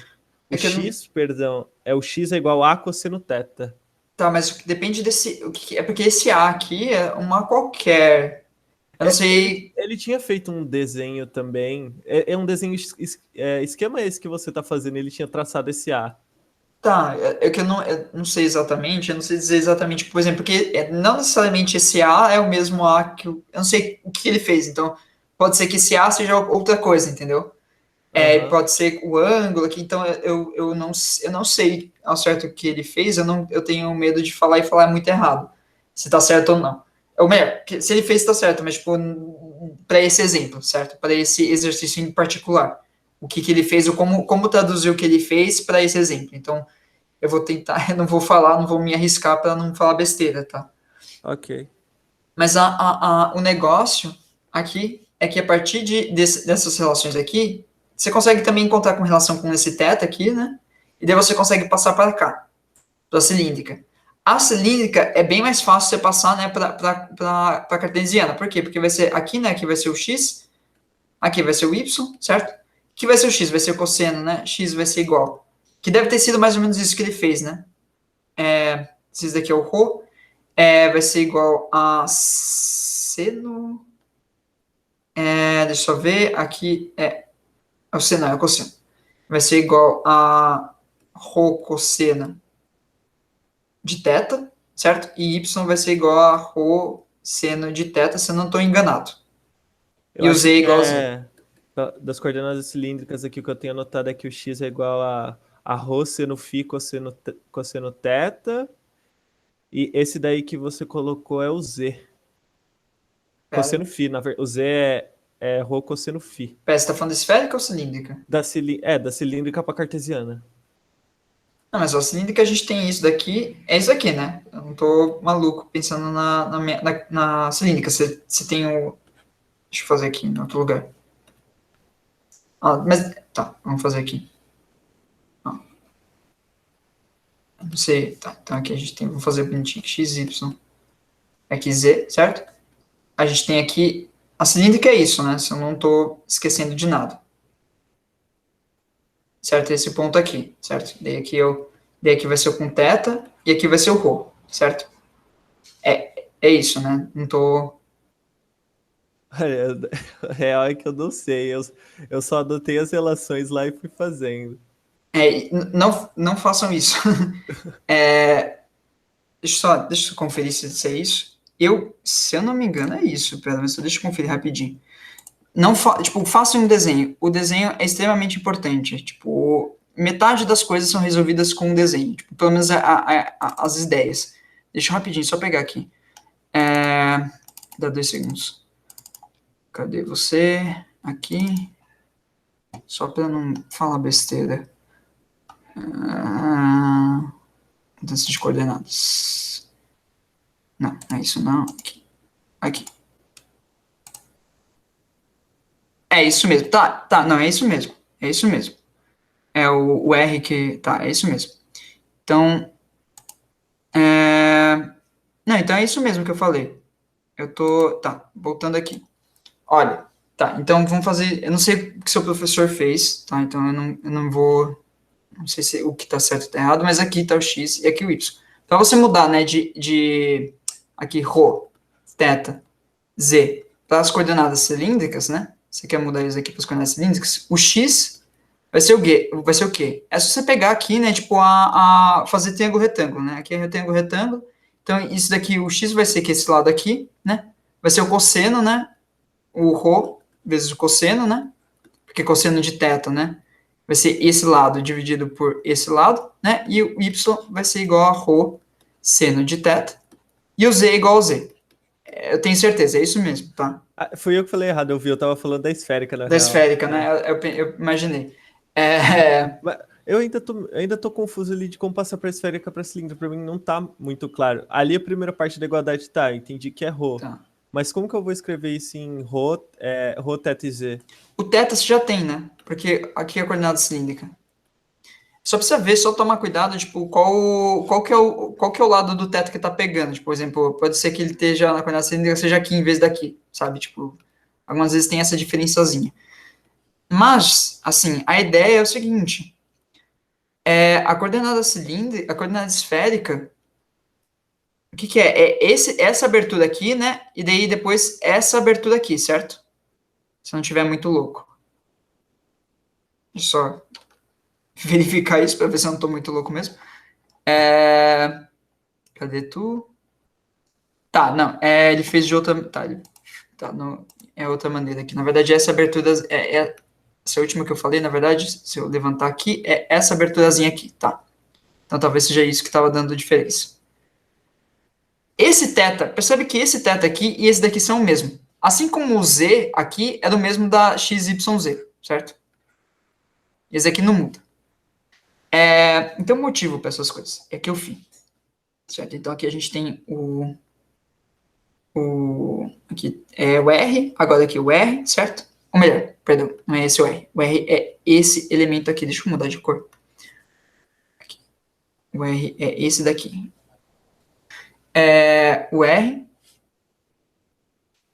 O x, perdão, o x é igual a cosseno θ. Tá, mas depende desse... É porque esse A aqui é uma qualquer... Eu não sei... Ele tinha feito um desenho também. É um desenho... esquema esse que você tá fazendo, ele tinha traçado esse A. Tá, que eu não sei exatamente, eu não sei dizer exatamente, por exemplo, porque não necessariamente esse A é o mesmo A que eu não sei o que ele fez, então pode ser que esse A seja outra coisa, entendeu? Pode ser o ângulo aqui, então eu não sei ao certo o que ele fez, eu tenho medo de falar e falar muito errado, se tá certo ou não. Ou melhor, se ele fez tá certo, mas tipo, para esse exemplo, certo? Para esse exercício em particular. O que ele fez, ou como traduzir o que ele fez para esse exemplo. Então, eu vou tentar, eu não vou falar, não vou me arriscar para não falar besteira, tá? Ok. Mas o negócio aqui é que a partir dessas relações aqui, você consegue também encontrar com relação com esse θ aqui, né? E daí você consegue passar para cá, para a cilíndrica. A cilíndrica é bem mais fácil você passar, né, para a cartesiana. Por quê? Porque vai ser aqui, né, aqui vai ser o x, aqui vai ser o y, certo? Que vai ser o x, vai ser o cosseno, né? X vai ser igual. Que deve ter sido mais ou menos isso que ele fez, né? Esse daqui é o ρ. Vai ser igual a seno... deixa eu ver. Aqui é o seno, é o cosseno. Vai ser igual a ρ cosseno de θ, certo? E y vai ser igual a ρ seno de θ, se eu não estou enganado. Eu e o acho z é que igual a z. das coordenadas cilíndricas aqui, o que eu tenho anotado é que o x é igual a ρ seno φ cosseno θ. E esse daí que você colocou é o z. Cosseno φ, na verdade. O z é ρ cosseno φ. Pera, você está falando esférica ou cilíndrica? Da cilíndrica para cartesiana. Não, mas a cilíndrica a gente tem isso daqui, é isso aqui, né? Eu não tô maluco pensando na cilíndrica. Você tem o... Deixa eu fazer aqui em outro lugar. Mas tá, vamos fazer aqui. Não sei, tá. Então aqui a gente tem, vou fazer bonitinho, x, y. Aqui z, certo? A gente tem aqui, a cilíndrica é isso, né? Se eu não tô esquecendo de nada. Certo? Esse ponto aqui, certo? Daí aqui vai ser o com θ e aqui vai ser o ρ, certo? É isso, né? Não tô... A real é que eu não sei. Eu só anotei as relações lá e fui fazendo. Não façam isso. Deixa eu conferir se é isso. Se eu não me engano, é isso. Pera, deixa eu conferir rapidinho. Façam um desenho. O desenho é extremamente importante. Tipo, metade das coisas são resolvidas com um desenho. Tipo, pelo menos as ideias. Deixa eu rapidinho, só pegar aqui. Dá 2 segundos. Cadê você? Aqui. Só para não falar besteira. mudança de coordenadas. Não, não é isso não. Aqui. É isso mesmo. Tá, não, é isso mesmo. É isso mesmo. É o R que... Tá, é isso mesmo. Então... Não, então é isso mesmo que eu falei. Eu tô... Tá, voltando aqui. Olha, tá, então vamos fazer... Eu não sei o que seu professor fez, tá? Então eu não vou... Não sei se o que tá certo ou tá errado, mas aqui tá o X e aqui o Y. Para você mudar, né, aqui, ρ, θ, z, para as coordenadas cilíndricas, né? Você quer mudar isso aqui para as coordenadas cilíndricas? O X vai ser o quê? É só você pegar aqui, né, tipo, fazer triângulo retângulo, né? Aqui é retângulo, retângulo. Então, isso daqui, o X vai ser que esse lado aqui, né? Vai ser o cosseno, né? O ρ vezes o cosseno, né? Porque cosseno de θ, né? Vai ser esse lado dividido por esse lado, né? E o y vai ser igual a ρ seno de θ. E o z é igual a z. Eu tenho certeza, é isso mesmo, tá? Ah, fui eu que falei errado, eu tava falando da esférica, na Da real. esférica, né? Eu imaginei. Mas eu ainda tô confuso ali de como passar pra esférica pra cilindro. Pra mim não tá muito claro. Ali a primeira parte da igualdade tá, entendi que é ρ. Tá. Mas como que eu vou escrever isso em ρ, θ e z? O θ você já tem, né? Porque aqui é a coordenada cilíndrica. Só precisa ver, só tomar cuidado, tipo, qual que é o lado do θ que tá pegando. Tipo, por exemplo, pode ser que ele esteja na coordenada cilíndrica, seja aqui em vez daqui, sabe? Tipo, algumas vezes tem essa diferenciazinha. Mas, assim, a ideia é o seguinte. A coordenada cilíndrica, a coordenada esférica, o que é? É essa abertura aqui, né? E daí depois essa abertura aqui, certo? Se não tiver muito louco. Deixa eu só verificar isso para ver se eu não estou muito louco mesmo. Cadê tu? Tá, não. Ele fez de outra. Tá, é outra maneira aqui. Na verdade, essa abertura. Essa última que eu falei, na verdade, se eu levantar aqui, é essa aberturazinha aqui, tá? Então talvez seja isso que estava dando diferença. Esse θ, percebe que esse θ aqui e esse daqui são o mesmo. Assim como o z aqui é do mesmo da xyz, certo? Esse aqui não muda. Então o motivo para essas coisas é que o φ. Certo? Então aqui a gente tem aqui é o R, agora aqui o R, certo? Ou melhor, perdão, não é esse o R. O R é esse elemento aqui, deixa eu mudar de cor. Aqui. O R é esse daqui. O R,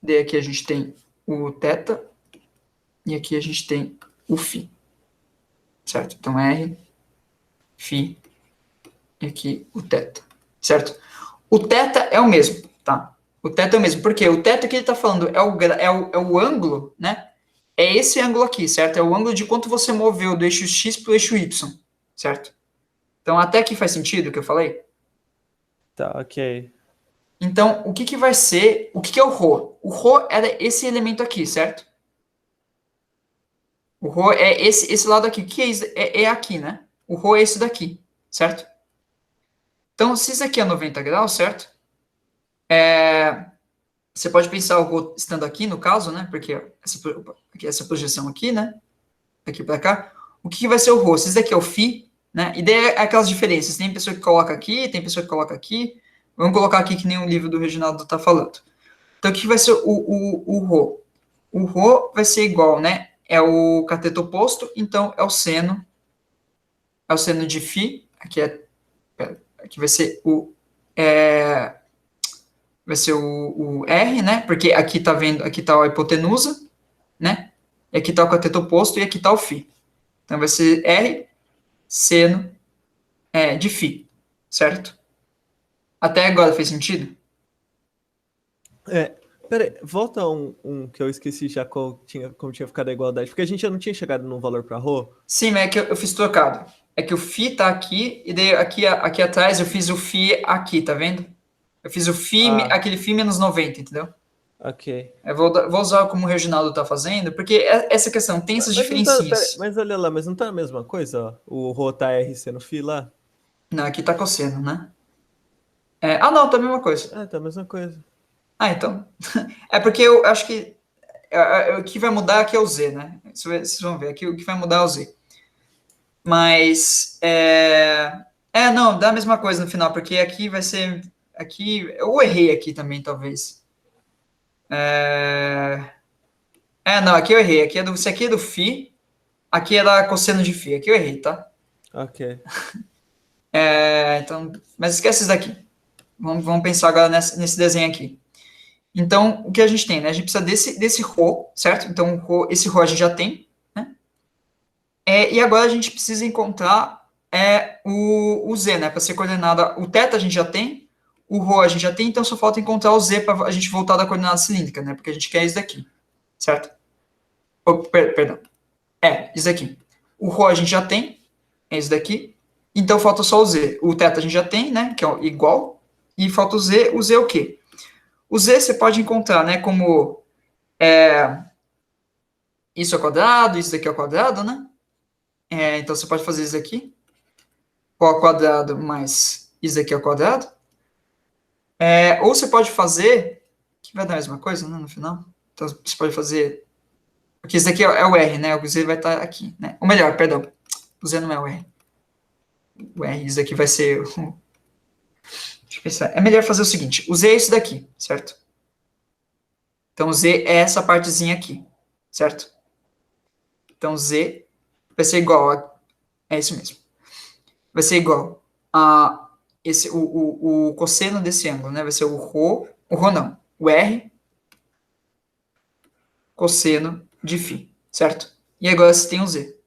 daí aqui a gente tem o θ, e aqui a gente tem o φ. Certo? Então R, φ, e aqui o θ. Certo? O θ é o mesmo, tá? O θ é o mesmo, porque o θ que ele está falando é o ângulo, né? É esse ângulo aqui, certo? É o ângulo de quanto você moveu do eixo X para o eixo Y, certo? Então, até aqui faz sentido o que eu falei? Tá, ok. Então, o que vai ser... O que é o ρ? O ρ é esse elemento aqui, certo? O ρ é esse lado aqui. O que é isso? É aqui, né? O ρ é esse daqui, certo? Então, se isso aqui é 90 graus, certo? Você pode pensar o ρ estando aqui, no caso, né? Porque essa projeção aqui, né? Daqui para cá. O que vai ser o ρ? Se isso daqui é o φ, né? E daí é aquelas diferenças. Tem pessoa que coloca aqui, tem pessoa que coloca aqui. Vamos colocar aqui que nem o livro do Reginaldo está falando. Então, o que vai ser o ρ? O ρ vai ser igual, né? É o cateto oposto, então é o seno de φ. Aqui vai ser o R, né? Porque aqui tá vendo, aqui tá a hipotenusa, né? E aqui tá o cateto oposto e aqui tá o φ. Então vai ser R seno de φ, certo? Até agora fez sentido? Peraí, volta um que eu esqueci já como tinha ficado a igualdade, porque a gente já não tinha chegado num valor para ρ. Sim, mas é que eu fiz trocado. É que o φ tá aqui, e daí aqui atrás eu fiz o φ aqui, tá vendo? Eu fiz o φ, aquele φ menos 90, entendeu? Ok. Eu vou usar como o Reginaldo tá fazendo, porque essa questão tem essas diferencinhas. Mas olha lá, mas não tá a mesma coisa, ó? O ρ tá R sendo φ lá? Não, aqui tá cosseno, né? Não, tá a mesma coisa. Tá a mesma coisa. Então. É porque eu acho que o que vai mudar aqui é o Z, né? Vocês vão ver, aqui o que vai mudar é o Z. Mas, Não, dá a mesma coisa no final, porque aqui vai ser... Aqui, eu errei aqui também, talvez. Não, aqui eu errei. Esse aqui é do φ, aqui é da cosseno de φ. Aqui eu errei, tá? Ok. Então, mas esquece isso daqui. Vamos pensar agora nesse desenho aqui. Então, o que a gente tem, né? A gente precisa desse ρ, certo? Então, esse ρ a gente já tem, né? E agora a gente precisa encontrar o z, né? Para ser coordenada. O θ a gente já tem, o ρ a gente já tem, então só falta encontrar o z para a gente voltar da coordenada cilíndrica, né? Porque a gente quer isso daqui, certo? Perdão. Isso daqui. O ρ a gente já tem, é isso daqui. Então falta só o z. O θ a gente já tem, né? Que é igual. E falta o z. O z é o quê? O z você pode encontrar, né? Como isso ao quadrado, isso daqui ao quadrado, né? Então você pode fazer isso aqui. Π ao quadrado mais isso daqui ao quadrado. Ou você pode fazer, que vai dar a mesma coisa, né? No final. Então você pode fazer... Porque isso daqui é o R, né? O z vai estar aqui, né? Ou melhor, perdão. O z não é o R. O R, isso daqui vai ser... Deixa eu pensar. É melhor fazer o seguinte. O z é isso daqui, certo? Então, z é essa partezinha aqui, certo? Então, z vai ser igual a... É isso mesmo. Vai ser igual a o cosseno desse ângulo, né? Vai ser o ρ... O ρ não. O R cosseno de φ, certo? E agora você tem o z.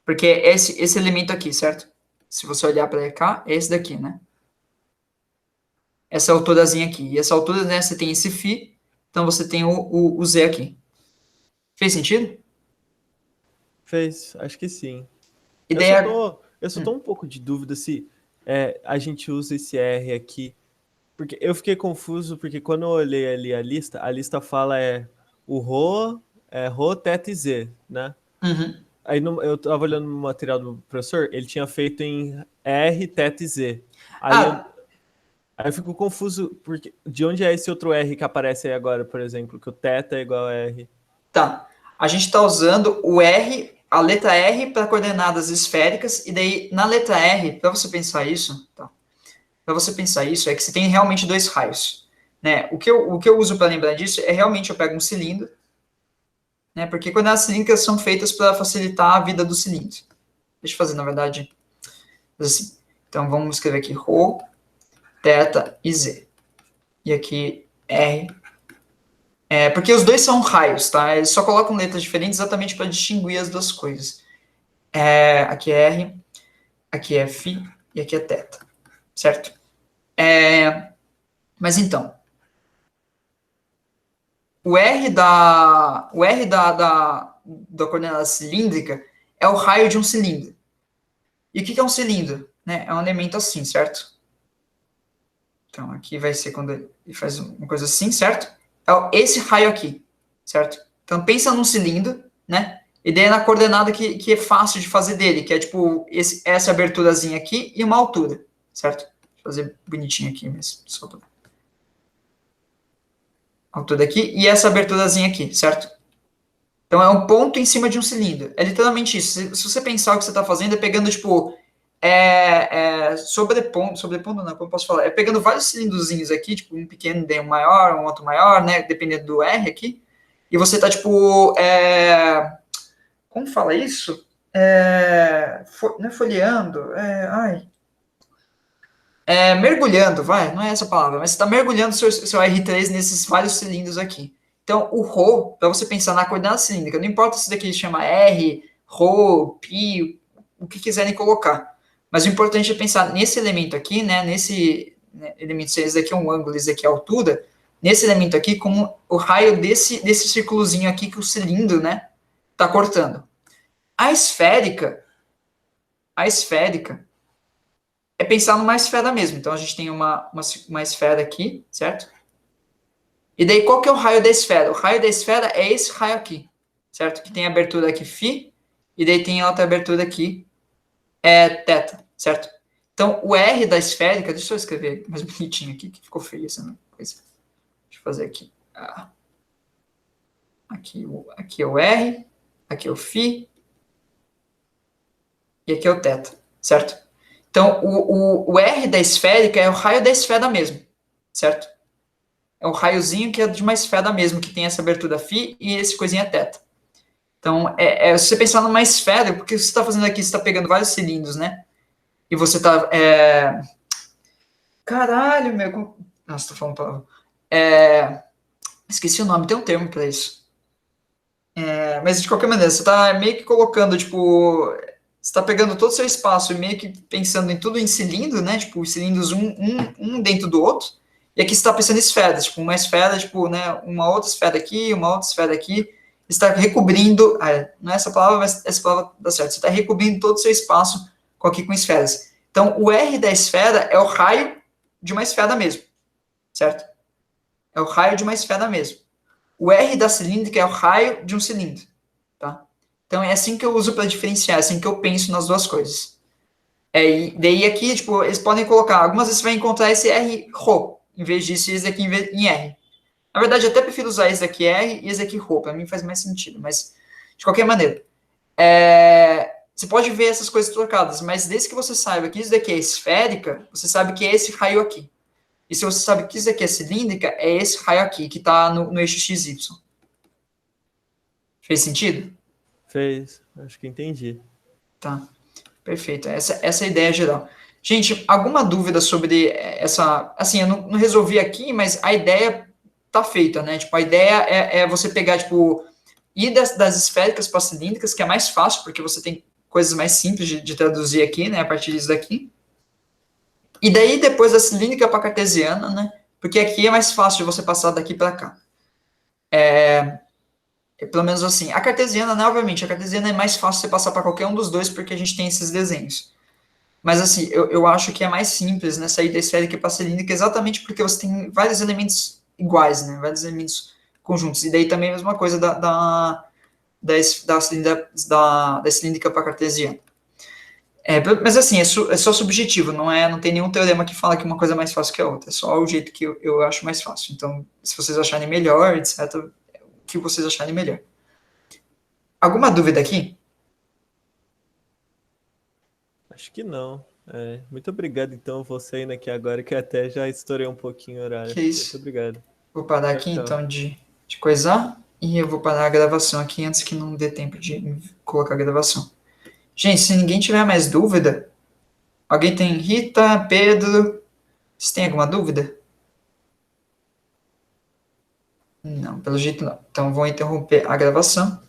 Porque é esse elemento aqui, certo? Se você olhar para cá, é esse daqui, né? Essa alturazinha aqui. E essa altura, né, você tem esse φ, então você tem o z aqui. Fez sentido? Fez, acho que sim. E Eu daí só tô um pouco de dúvida se a gente usa esse R aqui. Porque eu fiquei confuso, porque quando eu olhei ali a lista fala o ρ, ρ, θ e z, né? Uhum. Aí eu tava olhando no material do professor, ele tinha feito em R, θ e z. Aí eu fico confuso, porque de onde é esse outro R que aparece aí agora, por exemplo, que o θ é igual a R? Tá. A gente está usando o R, a letra R para coordenadas esféricas, e daí na letra R, para você pensar isso, tá? Para você pensar isso, é que você tem realmente dois raios, né? O que eu uso para lembrar disso é realmente eu pego um cilindro, né? Porque coordenadas cilíndricas são feitas para facilitar a vida do cilindro. Deixa eu fazer, na verdade, assim. Então vamos escrever aqui ρ, θ e z. E aqui R. Porque os dois são raios, tá? Eles só colocam letras diferentes exatamente para distinguir as duas coisas. Aqui é R, aqui é φ e aqui é θ, certo? Mas então, o R da coordenada cilíndrica é o raio de um cilindro. E o que é um cilindro? Né? É um elemento assim, certo? Então, aqui vai ser quando ele faz uma coisa assim, certo? É esse raio aqui, certo? Então, pensa num cilindro, né? E daí na coordenada que é fácil de fazer dele, que é tipo essa aberturazinha aqui e uma altura, certo? Vou fazer bonitinho aqui mesmo, só pra... Altura aqui e essa aberturazinha aqui, certo? Então é um ponto em cima de um cilindro. É literalmente isso. Se você pensar o que você está fazendo, é pegando, tipo, sobrepondo não, como eu posso falar? É pegando vários cilindrozinhos aqui, tipo, um pequeno, daí um maior, um outro maior, né, dependendo do R aqui, e você tá, tipo, como fala isso? Não é folheando, mergulhando, vai, não é essa palavra, mas você está mergulhando seu R3 nesses vários cilindros aqui. Então, o ρ, para você pensar na coordenada cilíndrica, não importa se daqui chama R, ρ, π, o que quiserem colocar. Mas o importante é pensar nesse elemento aqui, né, nesse elemento, se esse daqui é um ângulo, esse daqui é a altura, nesse elemento aqui, como o raio desse círculozinho aqui que o cilindro, né, está cortando. A esférica é pensar numa esfera mesmo. Então, a gente tem uma esfera aqui, certo? E daí, qual que é o raio da esfera? O raio da esfera é esse raio aqui, certo? Que tem a abertura aqui φ, e daí tem a outra abertura aqui, θ, certo? Então, o R da esférica, deixa eu escrever mais bonitinho aqui, que ficou feio essa coisa. Deixa eu fazer aqui. Aqui é o R, aqui é o φ, e aqui é o θ, certo? Então, o R da esférica é o raio da esfera mesmo, certo? É o raiozinho que é de uma esfera mesmo, que tem essa abertura φ e esse coisinha θ. Então, se você pensar numa esfera, porque você está fazendo aqui, você está pegando vários cilindros, né? E você está... Caralho, meu... Nossa, tô falando palavra. Esqueci o nome, tem um termo para isso. Mas, de qualquer maneira, você está meio que colocando, tipo... Você está pegando todo o seu espaço e meio que pensando em tudo em cilindro, né? Tipo, os cilindros um dentro do outro. E aqui você está pensando em esferas, tipo, uma esfera, tipo, né? Uma outra esfera aqui, uma outra esfera aqui. Está recobrindo, não é essa palavra, mas essa palavra dá certo. Você está recobrindo todo o seu espaço com esferas. Então, o R da esfera é o raio de uma esfera mesmo, certo? É o raio de uma esfera mesmo. O R da cilíndrica é o raio de um cilindro, tá? Então, é assim que eu uso para diferenciar, é assim que eu penso nas duas coisas. E daí aqui, tipo, eles podem colocar, algumas vezes você vai encontrar esse R ρ, em vez disso, esse aqui em R. Na verdade, eu até prefiro usar esse aqui R e esse aqui ρ, para mim faz mais sentido, mas de qualquer maneira. Você pode ver essas coisas trocadas, mas desde que você saiba que isso daqui é esférica, você sabe que é esse raio aqui. E se você sabe que isso daqui é cilíndrica, é esse raio aqui, que está no eixo XY. Fez sentido? Fez, acho que entendi. Tá, perfeito. Essa é a ideia geral. Gente, alguma dúvida sobre essa... Assim, eu não resolvi aqui, mas a ideia tá feita, né? Tipo, a ideia é você pegar, tipo, ir das esféricas para cilíndricas, que é mais fácil, porque você tem coisas mais simples de traduzir aqui, né? A partir disso daqui. E daí, depois da cilíndrica para cartesiana, né? Porque aqui é mais fácil de você passar daqui para cá. Pelo menos assim. A cartesiana, né? Obviamente, a cartesiana é mais fácil você passar para qualquer um dos dois, porque a gente tem esses desenhos. Mas, assim, eu acho que é mais simples, né? Sair da esférica para cilíndrica, exatamente porque você tem vários elementos iguais, né? Vários elementos conjuntos. E daí também a mesma coisa da cilíndrica para cartesiana. Mas assim, é só subjetivo, não tem nenhum teorema que fala que uma coisa é mais fácil que a outra, é só o jeito que eu acho mais fácil. Então, se vocês acharem melhor, etc., o que vocês acharem melhor. Alguma dúvida aqui? Acho que não. Muito obrigado, então, eu vou saindo aqui agora, que até já estourei um pouquinho o horário. Que isso. Muito obrigado. Vou parar aqui, então, de coisar, e eu vou parar a gravação aqui antes que não dê tempo de colocar a gravação. Gente, se ninguém tiver mais dúvida, alguém tem Rita, Pedro, vocês têm alguma dúvida? Não, pelo jeito não. Então, vou interromper a gravação.